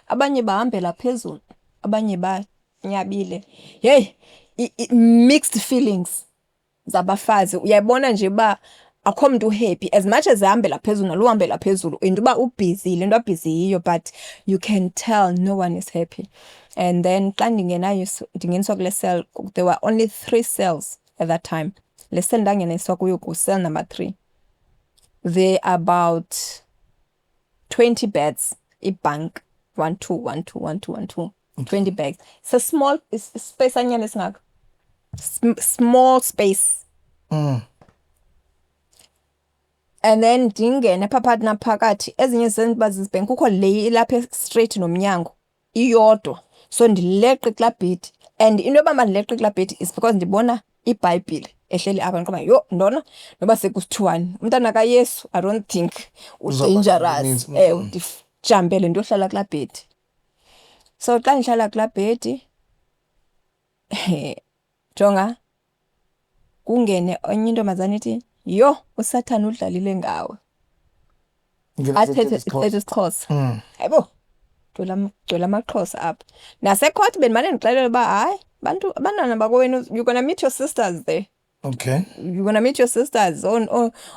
Abanye bahambela phezulu, abanye banyabile. Hey, mixed feelings zabafazi. Uyabona nje ba akho mntu happy as much as ehambela phezulu naluhambela phezulu into ba ubusy le nto abusy yiyo but you can tell no one is happy. And then xa ndingeniswa kule cell there were only 3 cells at that time. Le cell ndangeniswa kuyo ku cell number 3. There are about 20 beds, a bank 1 2 1 2 1 2 1 2 20 beds. It's a small space anyane singaka. Small space. And then ndingene phakathi naphakathi ezinye zenza bazizibhenki kukho le ilapha straight nomnyango iyodwa so ndileqe kulaa bed and into yoba mandileqe kulaa bed is because ndibona iBhayibhile ehleli apha ndiqoba yho ndona noba sekusithiwani umntana kaYesu I don't think dangerous ndijambele ndiyohlala kulaa bed so xa ndihlala kulaa bed jonga kungene onye intombazana ithi yho uSathane udlalile ngawe athethe isiXhosa hayibo gcwele amaXhosa apha nasecourt bendimane ndixelela uba hayi abantwana bakowenu you're gonna meet your sisters there. Okay, You're gonna meet your sisters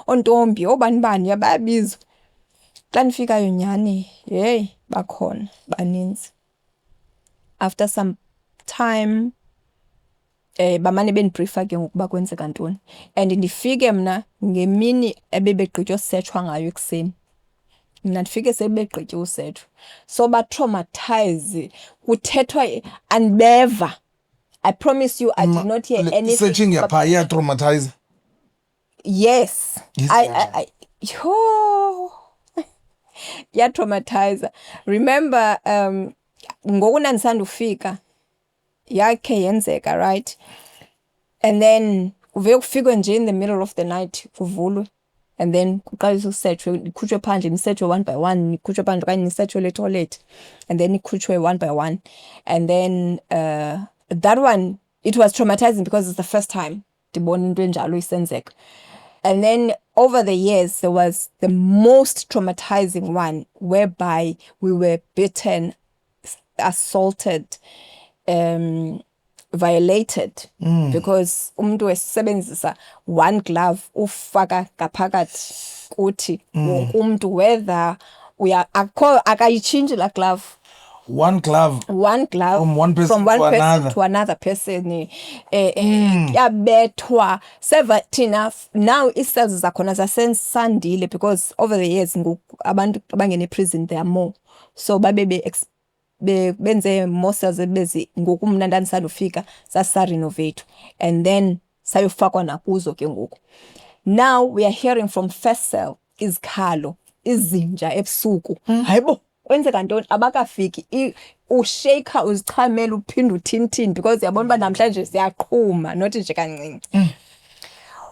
ontombi obani bayabizwa xa ndifikayo nyhani hey bakhona baninzi. After some time bamane bendibriefa ke ngokuba kwenzeka ntoni and ndifike mna ngemini ebebegqitywa usetshwa ngayo ekuseni mna ndifike sebegqitye usetshwa so ba-traumatize kuthethwa andibeva. I promise you I did not hear anything. Searching yapha iya-traumatize. Yes. I ya-traumatize. Remember ngoku ndandisanda ufika yakhe yenzeka right and then uve kufikwe nje in the middle of the night kuvulwe and then kuqalisa usetshwe ikhutshwe phandle nisetshwe one by one nikhutshwe phandle okanye nisetshwe le toilet and then ikhutshwe one by one and then that one it was traumatizing because it's the first time ndibona into enjalo isenzeka and then over the years there was the most traumatizing one whereby we were beaten, assaulted, violated because umuntu wesebenzisa one glove ufaka ngaphakathi kuthi wonke umuntu whether akayichinji la glove One glove from one person to another person yabethwa seva thina now i-cells zakhona zasensandile because over the years abantu abangene prison there are more so benze more cells ebezi ngoku mna ndandisanda ufika sasa-renovate and then sayofakwa nakuzo ke ngoku. Now we are hearing from first cell izikhalo izinja ebusuku hayibo kwenzeka ntoni abakafiki ushake uzichamela uphinda uthintini because yabona uba namhlanje siyaqhuma not nje kancinci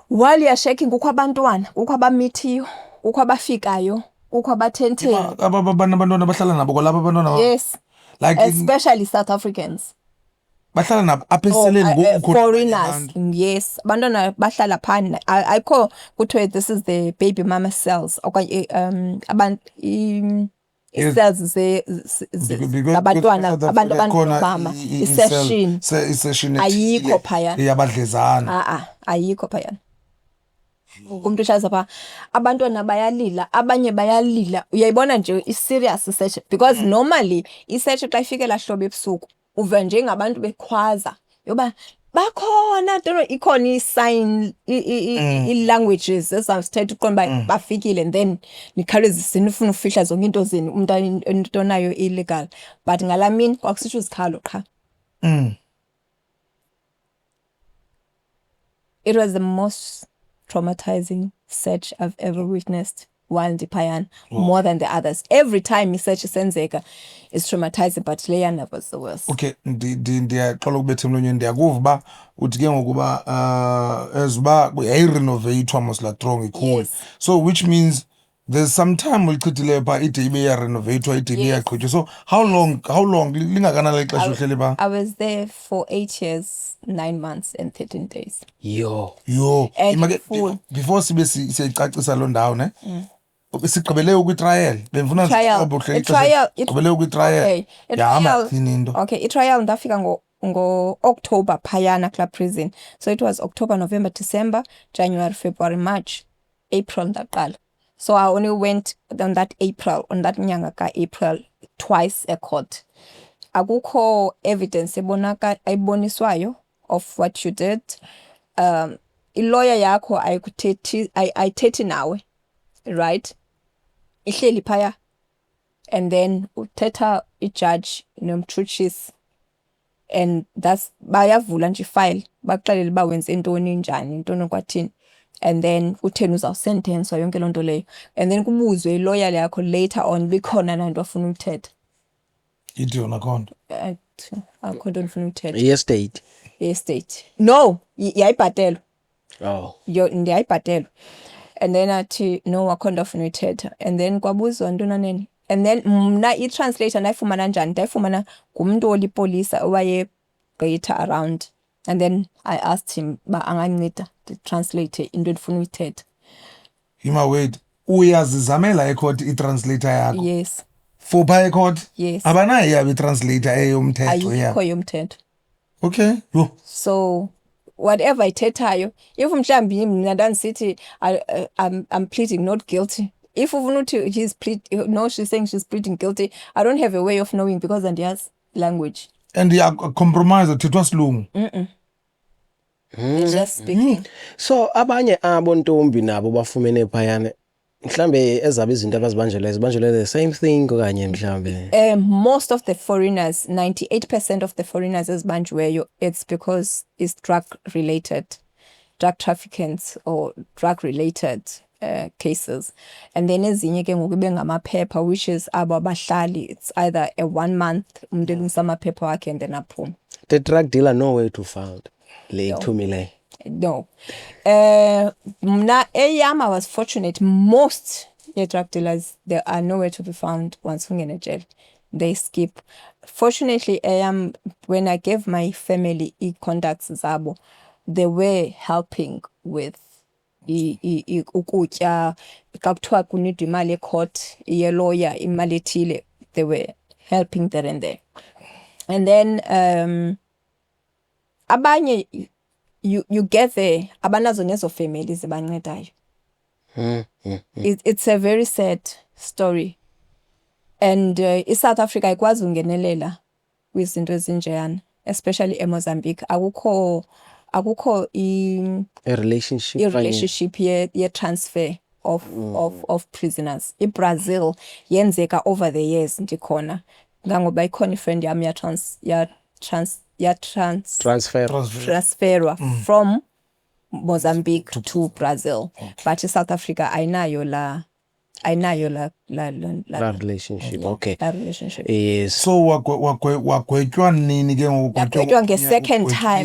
while you're shaking kukho abantwana kukho abamithiyo kukho abafikayo kukho abathentheni abantwana bahlala nabo kwalapha abantwana. Yes, like especially South Africans bahlala nabo apha eseleni foreigners. Yes, abantwana bahlala phana ayikho kuthiwe this is the baby mama cells okanye cells zabantwana abantu mama isession ayikho phaya iyabadlezana ayikho phaya umuntu ushayisa pha abantwana bayalila abanye bayalila uyayibona nje i-serious search because normally i-search xa ifikela hlobo ebusuku uve nje ngabantu bekhwaza yoba bakhona ikhona i-sign i-languages ezazithetha uqonda uba bafikile and then nikhawulezise nifuna ufihla zonke into zenu umuntu into nayo illegal but ngalamini kwakusitsho izikhalo qha. It was the most traumatizing search I've ever witnessed while ndiphayana, more than the others. Every time search isenzeka is traumatizing, but leyana was the worst. Okay, ndiyaqala ukubetha emlonyeni ndiyakuva uba uthi ke ngokuba ezuba yayirenoveyithwa moslatron ikhulu. Yes. So which means there's some time ulichithileyo phaa ide ibe yarenoveyithwa ide ibe yaqhutywa. So how long lingakanani ixesha uhleli phaa? I was there for 8 years, 9 months and 13 days. Yo. And Imake full. before sibe siyayicacisa loo ndawo ne sigqibele ukwitrial bemfuna Trial. sigqibele ukwitrial Okay. yahamba thini into. Okay, i-trial ndafika ngo-October phayana kulaa prison. So it was October, November, December, January, February, March, April ndaqala. So I only went on that nyanga ka-April twice a court. Akukho evidence ayiboniswayo of what you did. I-lawyer yakho ayithethi nawe, right? Ihleli phaya. And then uthetha i-judge nomtruchis. And that's bayavula nje file baxelele ba wenze intoni njani intoni kwathini. And then utheni uzawusentence yonke loo nto leyo. And then kubuzwe i-lawyer yakho later on bikhona nanto afuna ukuthetha. Ithi yona khona. Akho nto ndifuna ukuthetha. Estate. Estate. No, yayibhatelwa. Oh. Ndiyayibhatelwa. And then athi no akho nto afuna ukuthetha. And then kwabuzwa ntona nini. And then mna i-translator ndayifumana njani? Ndayifumana ngumntu olipolisa owayegqitha around. And then I asked him ba anganceda translate into endifuna uyithetha. Hima wait, uyazizamela ecourt i-translator yakho? Yes. For phaa ecourt? Yes. Abanayo yabo i-translator eyomthetho Ayikho yabo? yomthetho. Okay. Yo. So whatever ithethayo, if mhlambi mina ndandisithi I'm pleading not guilty. If ufuna uthi she's saying she's pleading guilty, I don't have a way of knowing because andiyazi language. And compromise uthethwa silungu. Just speaking. So abanye abontombi nabo bafumene phayana mhlambe ezabe izinto abazibanjelwe the same thing okanye mhlambe. Most of the foreigners, 98% of the foreigners ezibanjiweyo, it's because it's drug traffickings or drug related cases. And then ezinye ke ngoku bengamaphepha, which is abo abahlali, it's either a 1 month umuntu elungisa amaphepha wakhe and then aphuma. The drug dealer nowhere to found. To me. No. Mna eyam, I was fortunate. Most drug dealers, they are nowhere to be found once ungene jail. They skip. Fortunately, when I gave my family contacts zabo, they were helping with ukutya. Xa kuthiwa kunidwa imali ecourt, lawyer, imali ethile, they were helping there and there. And then abanye you get there abanazo nezo families abancedayo. It's a very sad story. And South Africa ikwazi ungenelela kwizinto ezinjeyana, especially eMozambique. Akukho A relationship ye transfer of prisoners. Brazil yenzeka over the years ndikhona. Ngangoba ikhona friend yami transferwa from Mozambique to Brazil. But South Africa ayinayo la relationship. Okay. La relationship. Yes. So wagwetywa nini ke ngoku? Ndagwetywa nge-second time.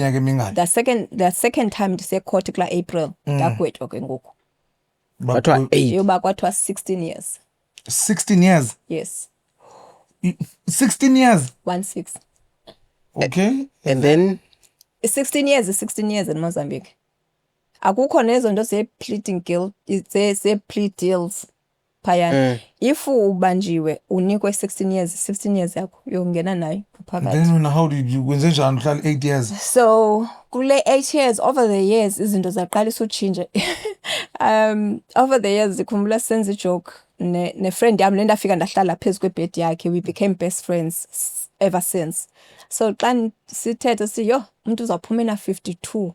The second time ndisecourt kula April ndagwetywa ke ngoku. Kwathiwa 8. Yoba kwathiwa 16 years. 16 years? Yes. 16 years? 16. Okay. And then 16 years is 16 years in Mozambique. Akukho nezo nto ze-pleading guilt, ze-plea deals. phayana. If ubanjiwe unikwe 16 years, 15 years yakho uyongena nayo phakathi. Then how did you kwenze njani uhlala 8 years? So kule 8 years, over the years izinto zaqalisa utshintsha. Over the years ndikhumbula senze joke ne friend yami lenda fika ndahlala phezu kwebed yakhe. We became best friends ever since. So xa sithethe siyo umuntu uzaphuma na 52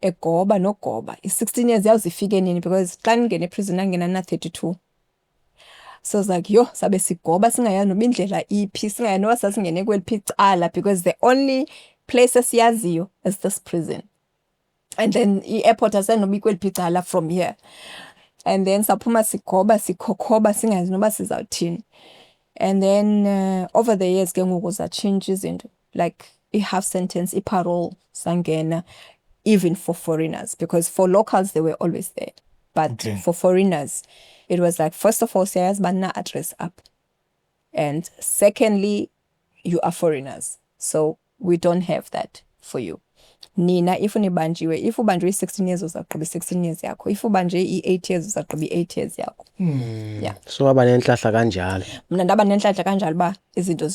egoba nogoba. I16 years yazifike nini because xa ngene prison angena na 32. So it's like yo sabe sigoba singayazi noba indlela iphi singayazi noba sasingene kweliphi icala because the only place esiyaziyo is this prison. And then i-airport asenoba ikweliphi icala from here. And then saphuma sigoba sikhokhoba singayazi noba sizawuthini. And then over the years ke ngoku zachange izinto like i-half sentence, i-parole sangena even for foreigners because for locals they were always there. But for foreigners it was like, first of all, siyayazi bana address up. And secondly, you are foreigners. So we don't have that for you. Nina, if ubanjiwe 16 years uzaqhuba 16 years yakho. If ubanjiwe 8 years uzaqhuba 8 years yakho. Yeah. So aba nenhlahla kanjalo. Mina ndaba nenhlahla kanjalo ba izinto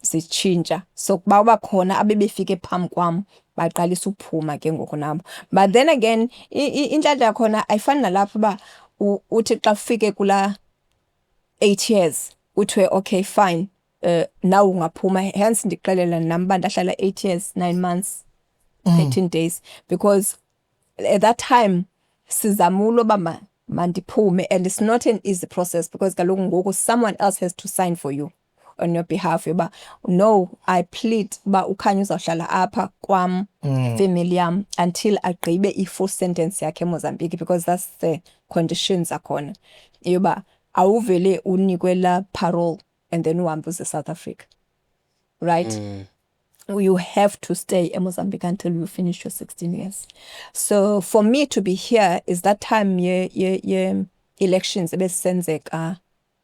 zitshintsha. So kuba khona abebefike phambi kwami baqalisa ukuphuma ke ngoku nabo. But then again, inhlahla yakhona ayifani nalapho ba uthi xa ufike kula 8 years uthiwe okay fine now ungaphuma. Hence ndixelela nami ba ndahlala 8 years 9 months 13 days because at that time sizamulo ba mandiphume and it's not an easy process because kaloku ngoku someone else has to sign for you on your behalf. Yoba no, I plead ba ukhanya uzawuhlala apha kwam family yam until agqibe i-full sentence yakhe eMozambique because that's the conditions akhona. Yoba awuvele unikwe la parole and then uhambe uze South Africa. Right? You have to stay in Mozambique until you finish your 16 years. So for me to be here is that time ye elections ebesenzeka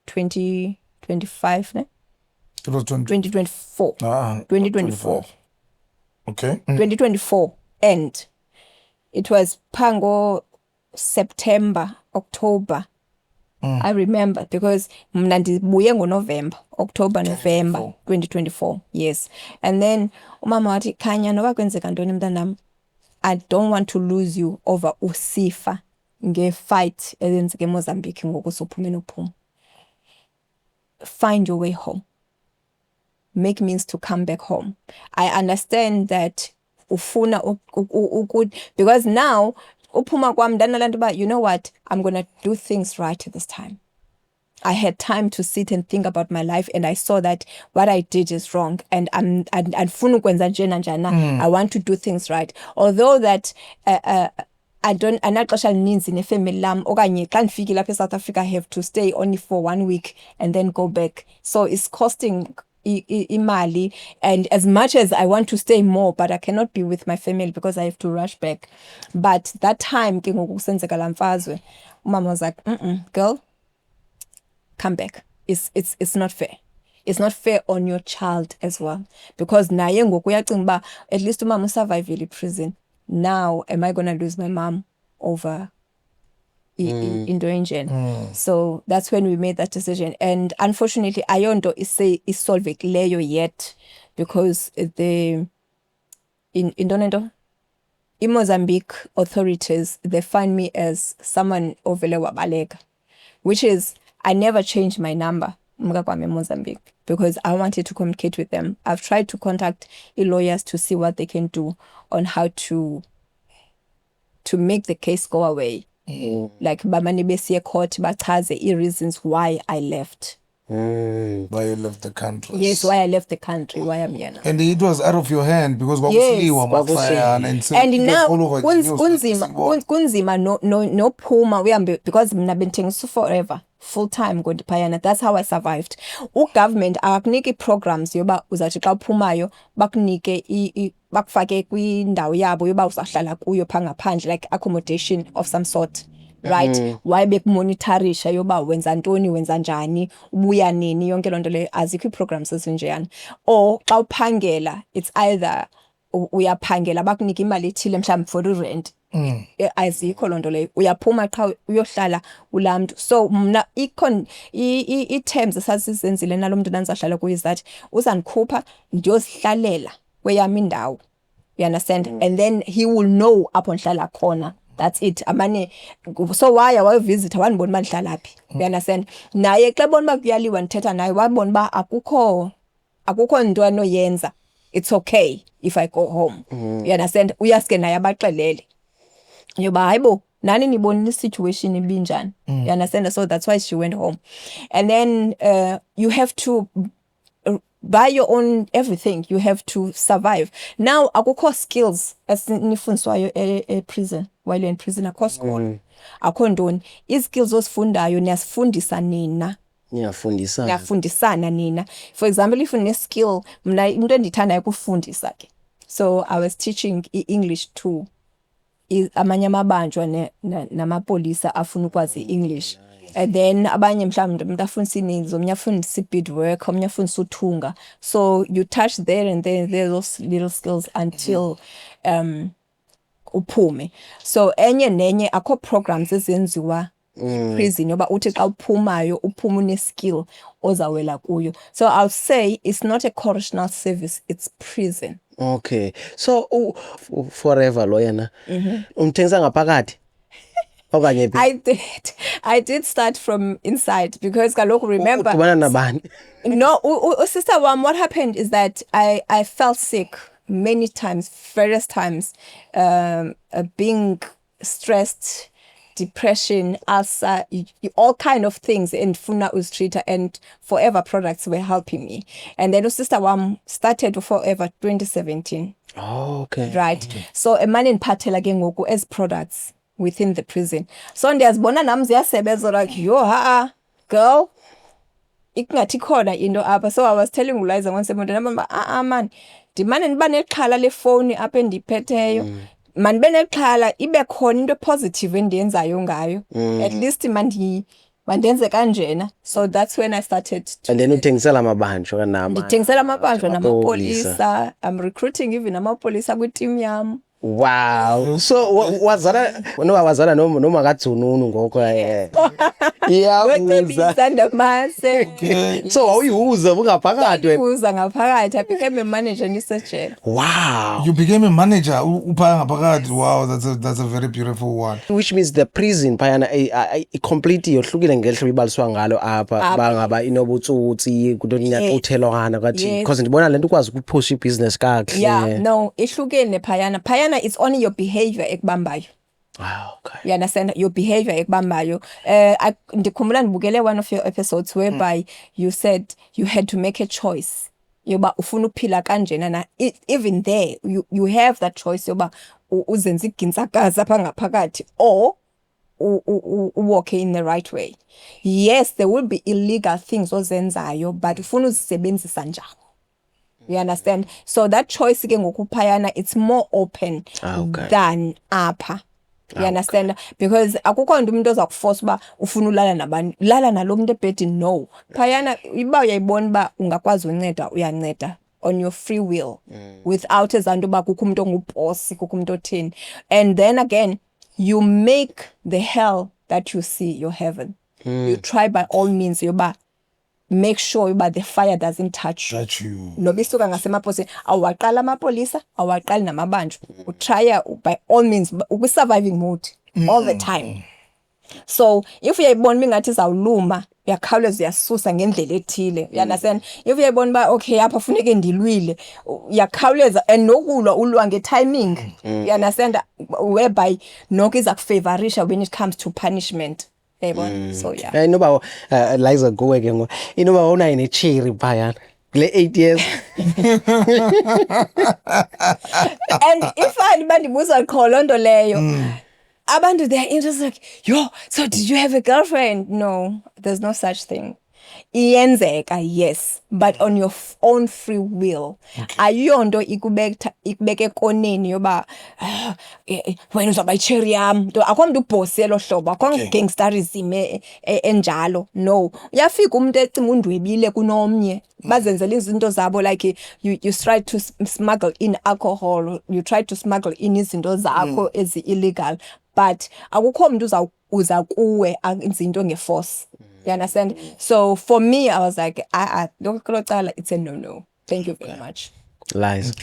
2025 ne? It was 2024. 2024. Okay. 2024 end. It was pango September, October. I remember because mna ndibuye ngoNovember, October, November 2024. Yes. And then umama wathi khanya noba kwenzeka ntoni mntanami, I don't want to lose you over usifa nge-fight eyenzeke eMozambique ngoku sophuma nophuma. Find your way home. Make means to come back home. I understand that ufuna because now uphuma kwami ndanalantu ba, you know what, I'm going to do things right this time. I had time to sit and think about my life and I saw that what I did is wrong and andifuna ukwenza nje nanjana. I want to do things right. Although that anaxesha lininzi nefamily lam okanye xa ndifike lapha eSouth Africa I have to stay only for 1 week and then go back. So it's costing imali, and as much as I want to stay more, but I cannot be with my family because I have to rush back. But that time ke ngoku kusenzeka la mfazwe, umama was like, girl, come back. It's not fair. It's not fair on your child as well, because naye ngoku uyacinga uba at least umama usurvivile prison. Now am I gonna lose my mom over into enjeni? So that's when we made that decision, and unfortunately ayonto isolvekileyo yet, because in Mozambique authorities, they find me as someone ovele wabaleka, which is I never changed my number in Mozambique because I wanted to communicate with them. I've tried to contact lawyers to see what they can do on how to make the case go away. Like bamane besiye court bachaze reasons why I left. Why you left the country? Yes, why I left the country, why I'm here now. And it was out of your hand because Yes. and now all over kunzima no phuma uhambe because mina bengithengisa forever full time ngoDiphayana. That's how I survived. Government akakuniki programs yoba uzathi xa uphumayo bakunike bakufake kwindawo yabo yoba uzahlala kuyo pha ngaphandle, like accommodation of some sort. Right? Why bekumonitorisha yoba wenza ntoni, wenza njani, ubuya nini, yonke lonto le azikho programs ezinjeyana. Or xa uphangela, it's either uyaphangela bakunike imali ethile mhlawumbe for rent Ayizikho loo nto leyo, uyaphuma qha uyohlala ulaa mntu. So mna ii-terms esasizenzile nalo mntu ndandizahlala kuyo is that uzandikhupha ndiyozihlalela kweyam indawo, you understand, and then he will know apho ndihlala khona. That's it. Amane, so wayovizitha wandibona uba ndihlala phi, you understand. Naye xa ebona uba kuyaliwa ndithetha naye wabona uba akukho nto anoyenza, it's okay if I go home, you understand. Uyaske naye abaxelele yoba hayibo nani nibonile situation ibinjani, you understand. So that's why she went home. And then you have to buy your own everything, you have to survive. Now akukho skills esinifundiswayo prison, while you're in prison akho school, akho ntoni. Izskills osifundayo niyasifundisa nina, niyafundisana nina. For example, if une skill, mna into endithandayo kufundisa ke, so I was teaching English to amanye amabanjwa namapolisa afuna ukwazi English. And then abanye mhlawumbe umuntu afundisa ininzi, omnye afundisa beadwork, omnye afundisa uthunga. So you touch there and there those little skills until uphume. So enye nenye akho programs ezenziwa prison yoba uthi xa uphumayo uphuma une skill ozawela kuyo. So I'll say it's not a correctional service, it's prison. Okay, so forever lo yena umthengisa ngaphakathi okanye I did start from inside because kaloku remember udibana nabani? No, sister wam, what happened is that I felt sick many times, various times, being stressed, depression, ulcer, all kind of things, and Funa Ustrita and Forever products were helping me. And then sister wam started Forever 2017. Oh, okay. Right. So a man in Patela Gengoku as products within the prison. So ndiyazibona nam ziyasebenza like yo girl ikungathi khona into apha. So I was telling uLiza once emuntu namba man ndimane ndiba nexhala le phone apha endiphetheyo, man benexhala ibe khona into positive endiyenzayo ngayo, at least mandenze kanjena. So that's when I started to, and then uthengisela amabanjwa kanama, ndithengisela amabanjwa namapolisa. I'm recruiting even amapolisa kwi-team yam. Wow. So wazala noma kaDzununu ngoko so wawuyihuza ungaphakathi wena? Uza ngaphakathi. I became a manager nisejele. Wow. You became a manager uphaya ngaphakathi. Wow, that's a very beautiful one. Which means the prison phayana completely yohlukile ngehlo ibaliswa ngalo apha bangaba inobutsotsi kudoni nyaxuthelwana kathi because ndibona lento ukwazi ukupush ibusiness kakuhle. Yeah, no, ihlukene phayana it's only your behavior ekubambayo. Wow, okay. You understand? Your behavior ekubambayo. Ndikhumbula ndibukele one of your episodes whereby you said you had to make a choice. Yoba ufuna uphila kanjena na even there you have that choice yoba uzenza igintsakazi apha ngaphakathi or walk in the right way. Yes, there will be illegal things ozenzayo but ufuna uzisebenzisa njani. You understand? So that choice ke ngokuphayana it's more open than apha. You understand? Because akukho nto umuntu ozakuforce uba ufuna ulala nabani, lala nalo muntu ebhedini. No, phayana iba uyayibona uba ungakwazi unceda uyanceda on your free will, without ezanto uba kukho umuntu onguboss, kukho umuntu othini. And then again you make the hell that you see your heaven. You try by all means yoba make sure yoba the fire doesn't touch you. Noba isuka ngasemaposini awaqala amapolisa awaqali namabanjwa, utrya by all means ukwi-surviving mode all the time. So if uyayibona mingathi zawuluma uyakhawuleza uyasusa ngendlela ethile. You understand? If uyayibona ba okay apha funeke ndilwile uyakhawuleza and nokulwa ulwa ngetiming. You understand? Whereby noko iza kufavorisha when it comes to punishment. So yeah. Inoba Liza kuwe ke ngo inoba una ine chiri phayana le 8 years. And if bandibuza qho lonto leyo abantu they are interested like, yo, so did you have a girlfriend? No, there's no such thing. iyenzeka, yes, but on your own free will. Ayiyonto ikubeke koneni yoba wena uzawuba icherry yam. Akho mntu ubhosi elo hlobo, akho gangsterism enjalo. No, uyafika umuntu ecima undwebile kunomnye bazenzela izinto zabo, like you try to smuggle in alcohol, you try to smuggle in izinto zakho ezi-illegal, but akukho mntu uza kuwe izinto ngeforce. You understand? So for me, I was like, it's a no. Thank you very much. Lies.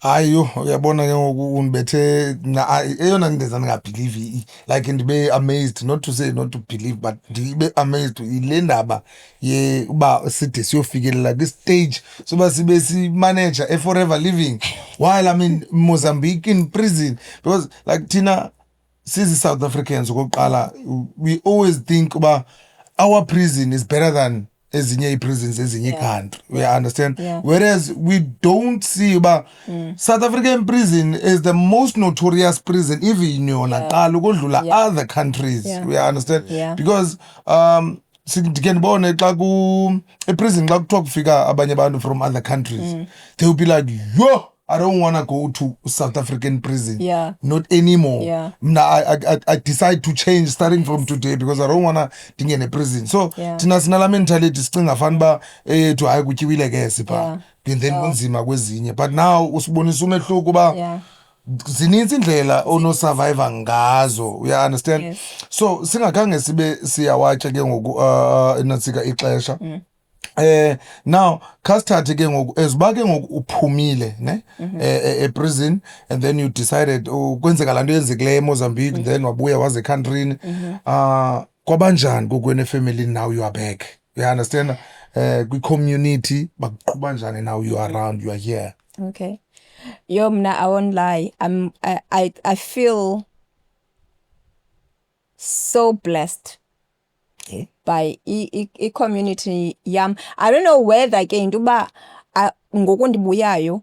Hayo uyabona ke ngoku unibethe eyona ndeza ndingabelieve like ndibe amazed, not to say not to believe, but ndibe amazed ile ndaba ye uba side siyofikelela this stage soba sibe si manager a forever living while I mean Mozambique in prison, because like thina sizi South Africans okokuqala we always think uba our prison is better than ezinye prisons ezinye country. We understand. Yeah. Whereas we don't see about South African prison is the most notorious prison even yona qala ukodlula other countries. We understand. Yeah. Because ndikendibone xa ku prison xa kuthiwa kufika abanye abantu from other countries, they will be like, yo, I don't want to go to South African prison. Yeah. Not anymore. Yeah. I decide to change starting from today because I don't want to dingene prison. So, Yeah. thina sinala mentality sicinga fanba to hayi kutyiwile ke sipha. And then kunzima kwezinye. But now usibonisa umehluko kuba Yeah. zininzi indlela ono survivor ngazo. You understand? Yes. So, singakhange sibe siyawatcha ke ngoku inatsika ixesha. Now khasithathe ke ngoku eziba ke ngoku uphumile ne prison, and then you decided ukwenzeka lanto yenzekileyo eMozambique, then wabuya waze countryini kwabanjani kokwene family now you are back, you understand, kwi community bakuqhuba njani now you are around, you are here? Okay. Yo, mna, I won't lie. I feel so blessed by i community yam. I don't know whether ke into ba ngoku ndibuyayo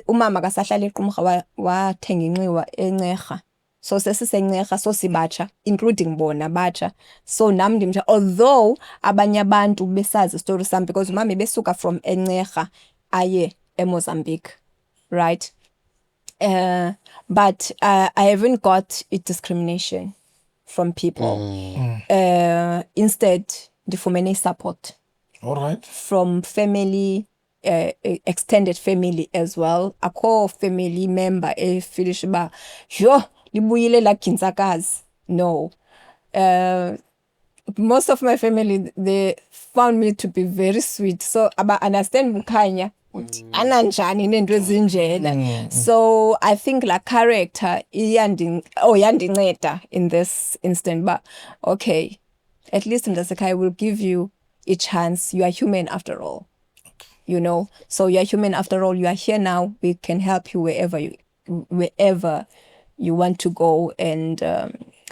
umama kasahlala eQumrha wathenga inxiwa eNcerha. So sesiseNcerha, so sibatsha, including bona batsha. So nam ndimtsha, although abanye abantu besazi story sam, because umama besuka from eNcerha aye eMozambique, right? But I haven't got a discrimination from people. Instead, ndifumene support. All right. From family, extended family as well. Akho family member finish ba yo libuyile la kintsakazi. No. Most of my family, they found me to be very sweet. So aba understand Bukhanya. Ananjani nento ezinjena. So I think la character yandinceda in this instant, but okay, at least Mdasekhaya will give you a chance. You are human after all, you know. So you are human after all. You are here now. We can help you wherever you want to go. And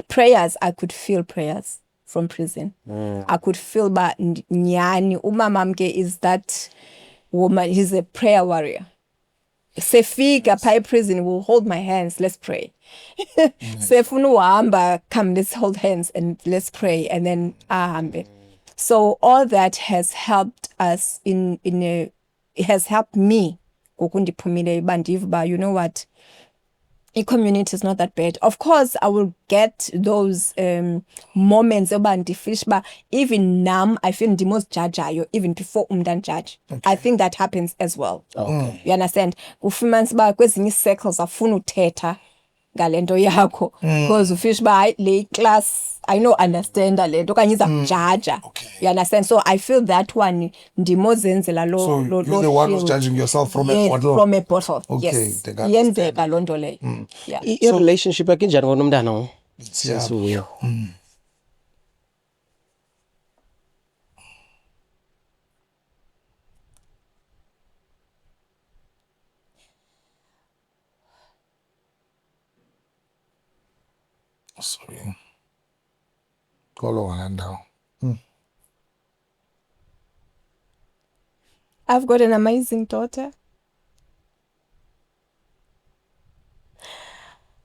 prayers, I could feel prayers from prison. I could feel ba nyani umamamke is that woman. He's a prayer warrior. Sefika pie prison will hold my hands. Let's pray. Sefunu wahamba, come, let's hold hands and let's pray. And then ahambe. So all that has helped us it has helped me. Gokundi pumile bandiva, you know what? The community is not that bad. Of course, I will get those moments about the fish, but even now, I feel the most judge even before umdan judge. Okay. I think that happens as well. Okay. You understand? Ufumans ba kwezinye circles afuna uthetha ngalento yakho because ufish ba le class I know understand lento kanye iza judge. You understand? So I feel that one ndimozenzela lo so lo you're the one who's judging yourself from a bottle. From a bottle. Okay, yes. Yenzeka lo nto leyo. Yeah. Your relationship akinjani ngonomntana? Yeah. So weird. Sorry. Kolo wananda. I've got an amazing daughter.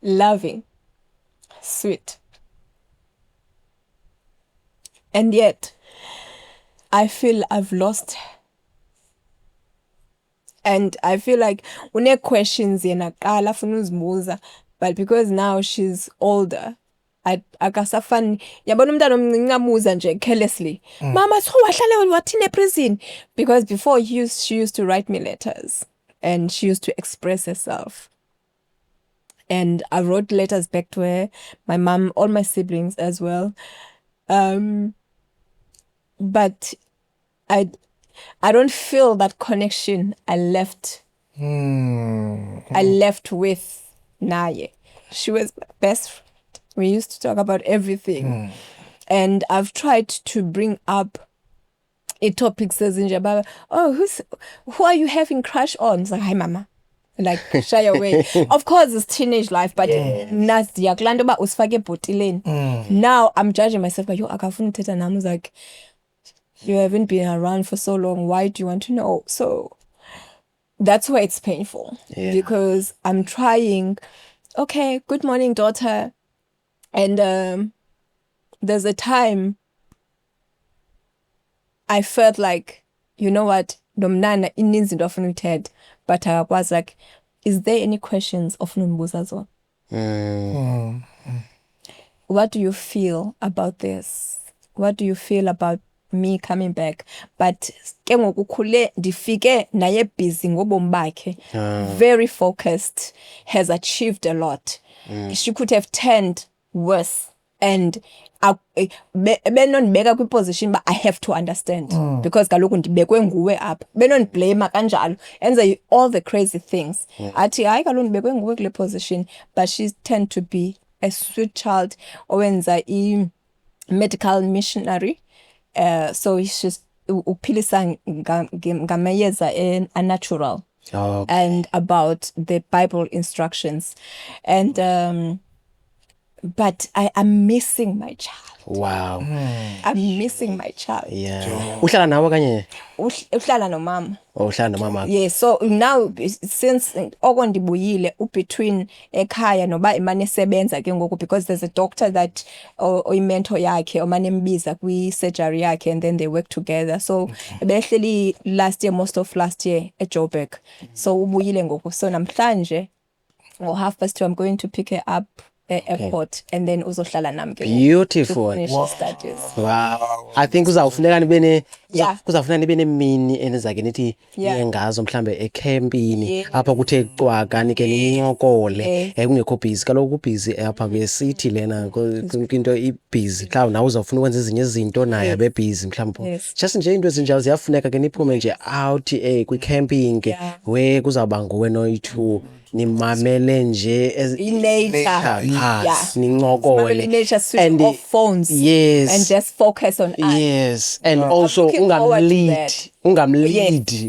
Loving, sweet. And yet, I feel I've lost. And I feel like une questions yena qala afuna uzibuza, but because now she's older, akasafani yabona umntana omncinci amuza nje carelessly, mama so wahlale wathini eprison, because before she used to write me letters and she used to express herself. And I wrote letters back to her, my mom, all my siblings as well. But I don't feel that connection I left with Naye. She was my best friend. We used to talk about everything. And I've tried to bring up a topic says in Jababa, who are you having crush on? It's like, hi mama. Like shy away. Of course it's teenage life, but now I'm judging myself like, akafuna uthetha nami. Like, you haven't been around for so long. Why do you want to know? So that's why it's painful. Because I'm trying, okay, good morning, daughter. And there's a time I felt like, you know what, nomnana ininzi into ofuna uyithetha, but I was like, is there any questions ofuna undibuza zona? What do you feel about this? What do you feel about me coming back? But ke ngokukhule ndifike naye busy ngobomi bakhe, very focused, has achieved a lot. She could have turned worse, and benondibeka kwiposition ba I have to understand, because kaloku ndibekwe nguwe apha, benondiblame kanjalo, enze all the crazy things. Athi hayi kaloku ndibekwe nguwe kule position, but she tend to be a sweet child owenza medical missionary. So she's uphilisa ngamayeza natural, and about the Bible instructions. And but I am missing my child. Wow. I'm missing my child. Yeah. Uhlala nawe kanye? Uhlala nomama. Uhlala nomama. Yeah, so now since okondibuyile between ekhaya noba imane sebenza ke ngoku, because there's a doctor that oyimentor yakhe omane mbiza kwi surgery yakhe, and then they work together. So behleli most of last year at Joburg. So ubuyile ngoku. So namhlanje or 2:30 I'm going to pick her up airport, and then uzohlala nami ke beautiful. To finish the studies. Wow. I think kuzawufuneka nibe nemini enizake nithi yengazo mhlambe ecampini apha kuthe cwaka nike nincokole kungekho busy. Kaloku busy apha ke city lena into ibusy. Xa nawe uzawufuna ukwenza ezinye izinto naye abe busy mhlawumbe. Just nje into ezinjalo ziyafuneka ke niphume nje out kwi camping we kuzawuba nguwe no-2 nimamele nje nature. Nincokole Nature, switch off phones. Yes. And just focus on us. Yes. And also ungamlead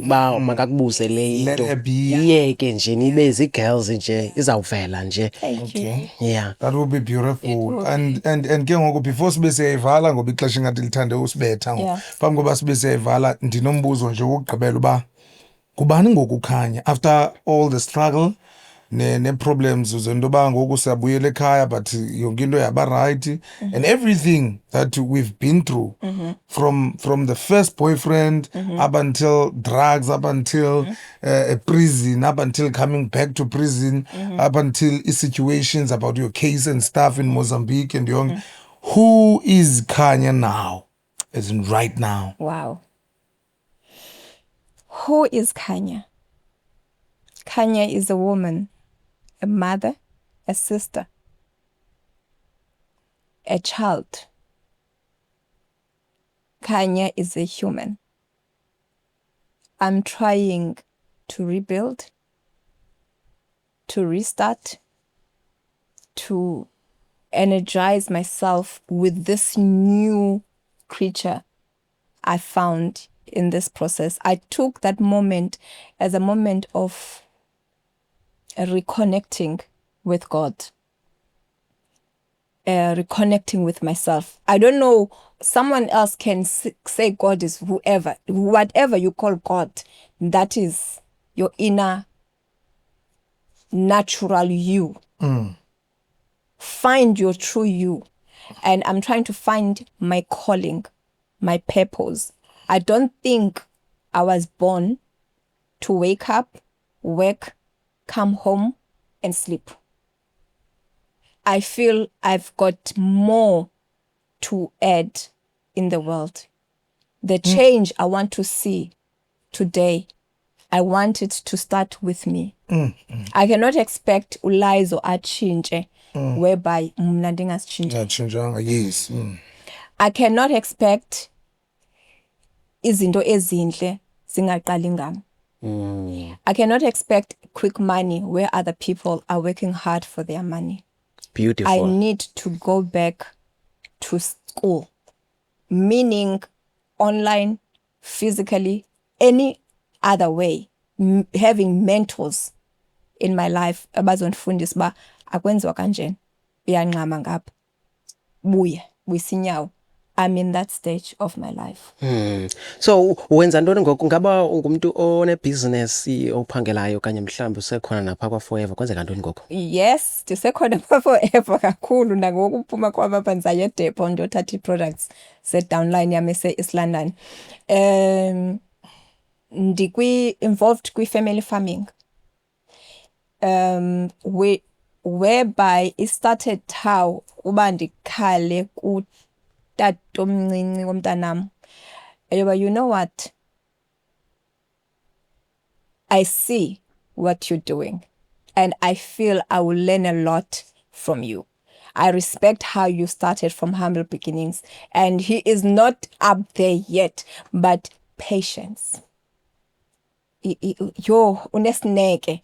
ba makakubuze le into. Yeke nje nibe zigirls nje izawuvela nje. Okay. Yeah. That would be beautiful. And ke ngoku before sibe siyayivala ngoba ixesha ngathi lithande usibetha ngoku. Phambi ngoba sibe siyayivala ndinombuzo nje wokugqibela uba kubani ngoku khanya after all the struggle ne problems uzento ba ngoku siyabuyela ekhaya, but yonke into yaba right, and everything that we've been through, from the first boyfriend up until drugs, up until prison, up until coming back to prison, up until situations about your case and stuff in Mozambique and young. Who is Khanya now, as in right now? Wow. Who is Khanya? Khanya is a woman, a mother, a sister, a child. Khanya is a human. I'm trying to rebuild, to restart, to energize myself with this new creature I found in this process. I took that moment as a moment of reconnecting with God, reconnecting with myself. I don't know, someone else can say God is whoever, whatever you call God, that is your inner natural you. Find your true you. And I'm trying to find my calling, my purpose, I don't think I was born to wake up, work, come home, and sleep. I feel I've got more to add in the world. The change I want to see today, I want it to start with me. I cannot expect uLizo achinje whereby mna ndingasitshintsha. Ngiyatshintshanga, yes. I cannot expect izinto ezinhle zingaqali ngami. I cannot expect quick money where other people are working hard for their money. Beautiful. I need to go back to school, meaning online, physically, any other way, having mentors in my life abazondifundisa ba akwenziwa kanjena uyanqama ngapha buye buyisinyawo. I'm in that stage of my life. So wenza ntoni ngoku? Ngaba ungumuntu one-business ophangelayo kanye mhlawumbe usekhona napha kwa-Forever, kwenzeka ntoni ngoku? Yes, ndisekhona forever kakhulu nangoku uphuma kwababa ndizaye eDepot ndiyothatha ii-products ze-downline yam ese-East London. Involved kwi-family farming. Whereby it started how uba ndikhale kutatomncinci womntanam. You know what? I see what you're doing and I feel I will learn a lot from you. I respect how you started from humble beginnings and he is not up there yet, but patience. Yo unesineke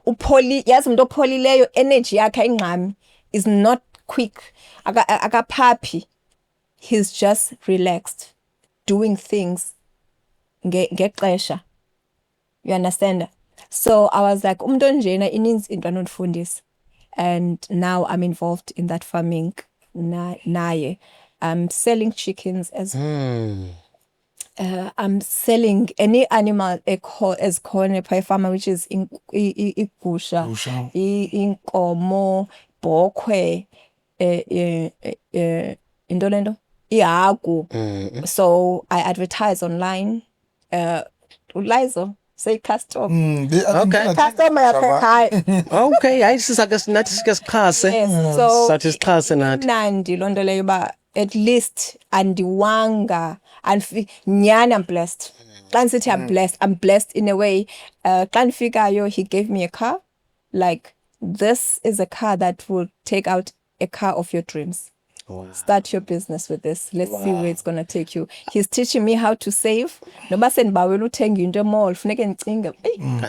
upholi yazi umuntu opholileyo energy yakhe ayingqami is not quick akaphaphi. He's just relaxed doing things ngexesha. You understand? So I was like umuntu onjena ininzi into anondifundisa and now I'm involved in that farming naye. I'm selling chickens as I'm selling any animal as corn pie farmer, which is igusha, inkomo, bokwe, indolendo, ihagu. So I advertise online. uLizo, say customer. Okay. Customer yakhe. Okay, hayi sizake nathi sike sichase. Yes, so Sathi sichase nathi. Nandi londo leyo ba at least andiwanga nyani I'm blessed. Xa nsithi I'm blessed in a way. Xa ndifikayo he gave me a car. Like this is a car that will take out a car of your dreams. Wow. Start your business with this. Let's see where it's going to take you. He's teaching me how to save. Noba sendibawela uthenga into emall funeke ndicinge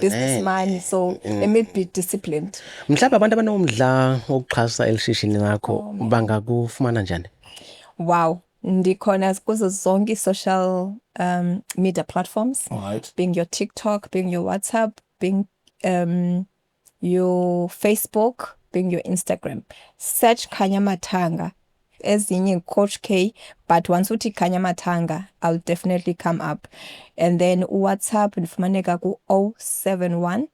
business money, so let me be disciplined. Mhlawumbe abantu abanomdla wokuxhasa elishishini lakho bangakufumana njani? Wow. Ndikhona kuzo zonke social media platforms. Alright. Being your TikTok, being your WhatsApp, being your Facebook, being your Instagram. Search Khanya Mathanga. Ezinye Coach K, but once uthi Khanya Mathanga, I'll definitely come up. And then WhatsApp ndifumaneka ku 071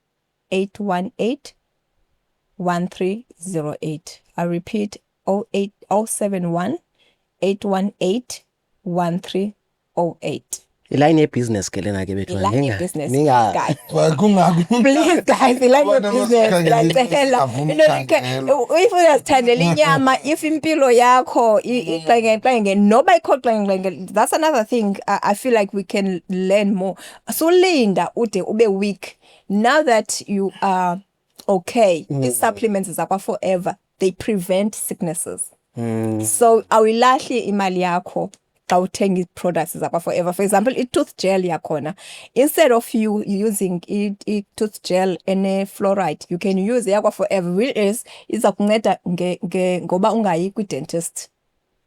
818 1308. I repeat 071 818 1308. Iline yebusiness ke lena ke bethu Iline yebusiness, ninga guys. Kungaku. Please guys, iline Whatever yebusiness. sikhangela, If uyazithandela inyama, if impilo yakho ixenge noba ikho, that's another thing. I feel like we can learn more. So linda ude ube weak. Now that you are okay, these supplements are forever. They prevent sicknesses. So awilahli imali yakho xa uthenga products zakwa forever. For example, i-tooth gel yakhona, instead of you using i-tooth gel ene fluoride, you can use yakwa forever, which is iza kunceda ngoba ungayi kwi-dentist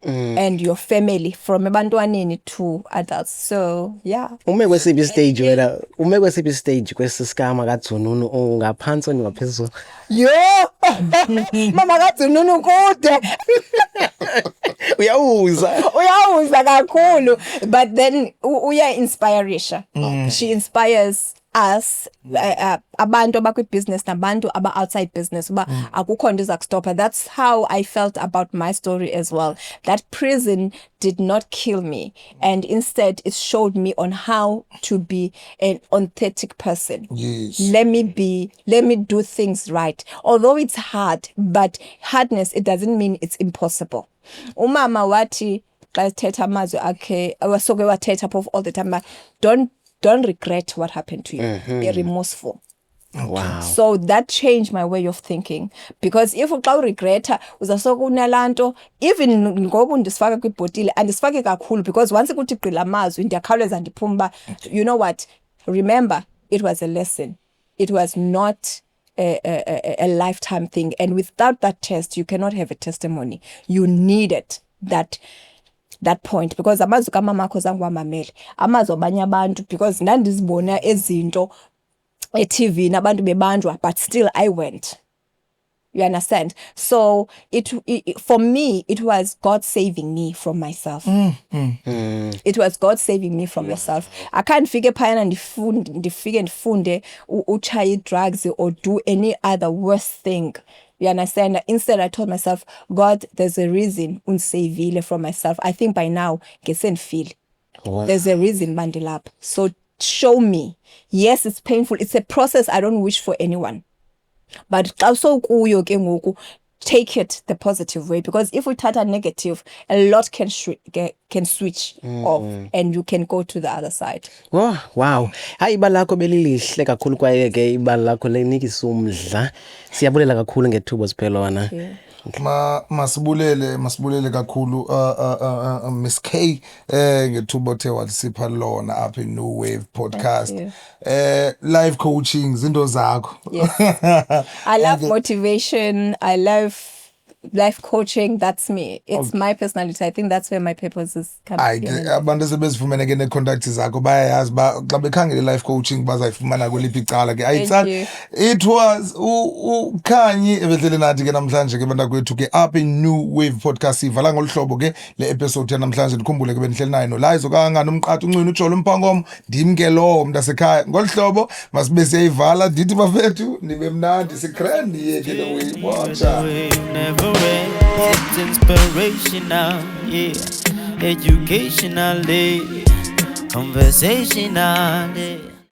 and your family from ebantwaneni to adults. So yeah, ume kwesiphi stage wena, ume kwesiphi stage kwesiskama kaDzununu ungaphansi ngaphezulu? yo mama kaDzununu kude uyawuza kakhulu, but then uya inspiration. She inspires us abantu abakwi-business nabantu aba-outside business uba akukho nto iza kustopha. That's how I felt about my story as well. That prison did not kill me, and instead it showed me on how to be an authentic person. Yes. Let me do things right. Although it's hard, but hardness, it doesn't mean it's impossible. Umama wathi xa ethetha amazwi akhe wasoke wathetha phofu all the time, but don't regret what happened to you. Be remorseful. Wow. So that changed my way of thinking, because if xa uregreta uzasoka unalanto, even ngoku ndisifaka kwibhotile andisifake kakhulu, because once kuthi gqila amazwi ndiyakhawuleza ndiphuma. You know what, remember, it was a lesson. It was not a lifetime thing, and without that test you cannot have a testimony. You needed that point, because amazwi kamama akho zange wamamele, amazwi abanye abantu, because ndandizibona ezinto e-TV nabantu bebanjwa, but still I went. You understand? So it for me, it was God saving me from myself. It was God saving me from myself. I can't figure phayana ndifike ndifunde utshaya drugs or do any other worse thing. You understand? Instead, I told myself, God, there's a reason unsavile from myself. I think by now, feel. Wow. There's a reason mandilap. So show me. Yes, it's painful. It's a process I don't wish for anyone. But also take it the positive way, because if we tata negative, a lot can switch off and you can go to the other side. Oh, wow. Hayi ibali lakho belilihle kakhulu kwaye ke ibali lakho lenikisa umdla. Siyabulela kakhulu ngethuba siphelwana. Masibulele kakhulu Miss K ngethuba othe wasipha lona apha iNew Wave podcast. Life coaching zinto zakho. Yes. I love motivation. I love life coaching. That's me. It's my personality. I think that's where my purpose is coming in. Abantu sebezifumene ke ne-contact zakho bayayazi ba xa bekhangela life coaching bazayifumana kweliphi icala ke. It was uKhanyi ebehlele nathi ke namhlanje ke bantakwethu ke apha iNew Wave podcast. Sivala ngolu hlobo ke le episode yanamhlanje. Ndikhumbule ke bendihleli naye noLizo kangangani umqatha uncwini uJolo Mphangomo, ndim ke lo mntasekhaya. Ngolu hlobo masibe siyayivala ndithi bafethu nibe mnandi sikrend yeke le way watcha. Never end. It's inspirational, yeah. Educational, conversational, yeah.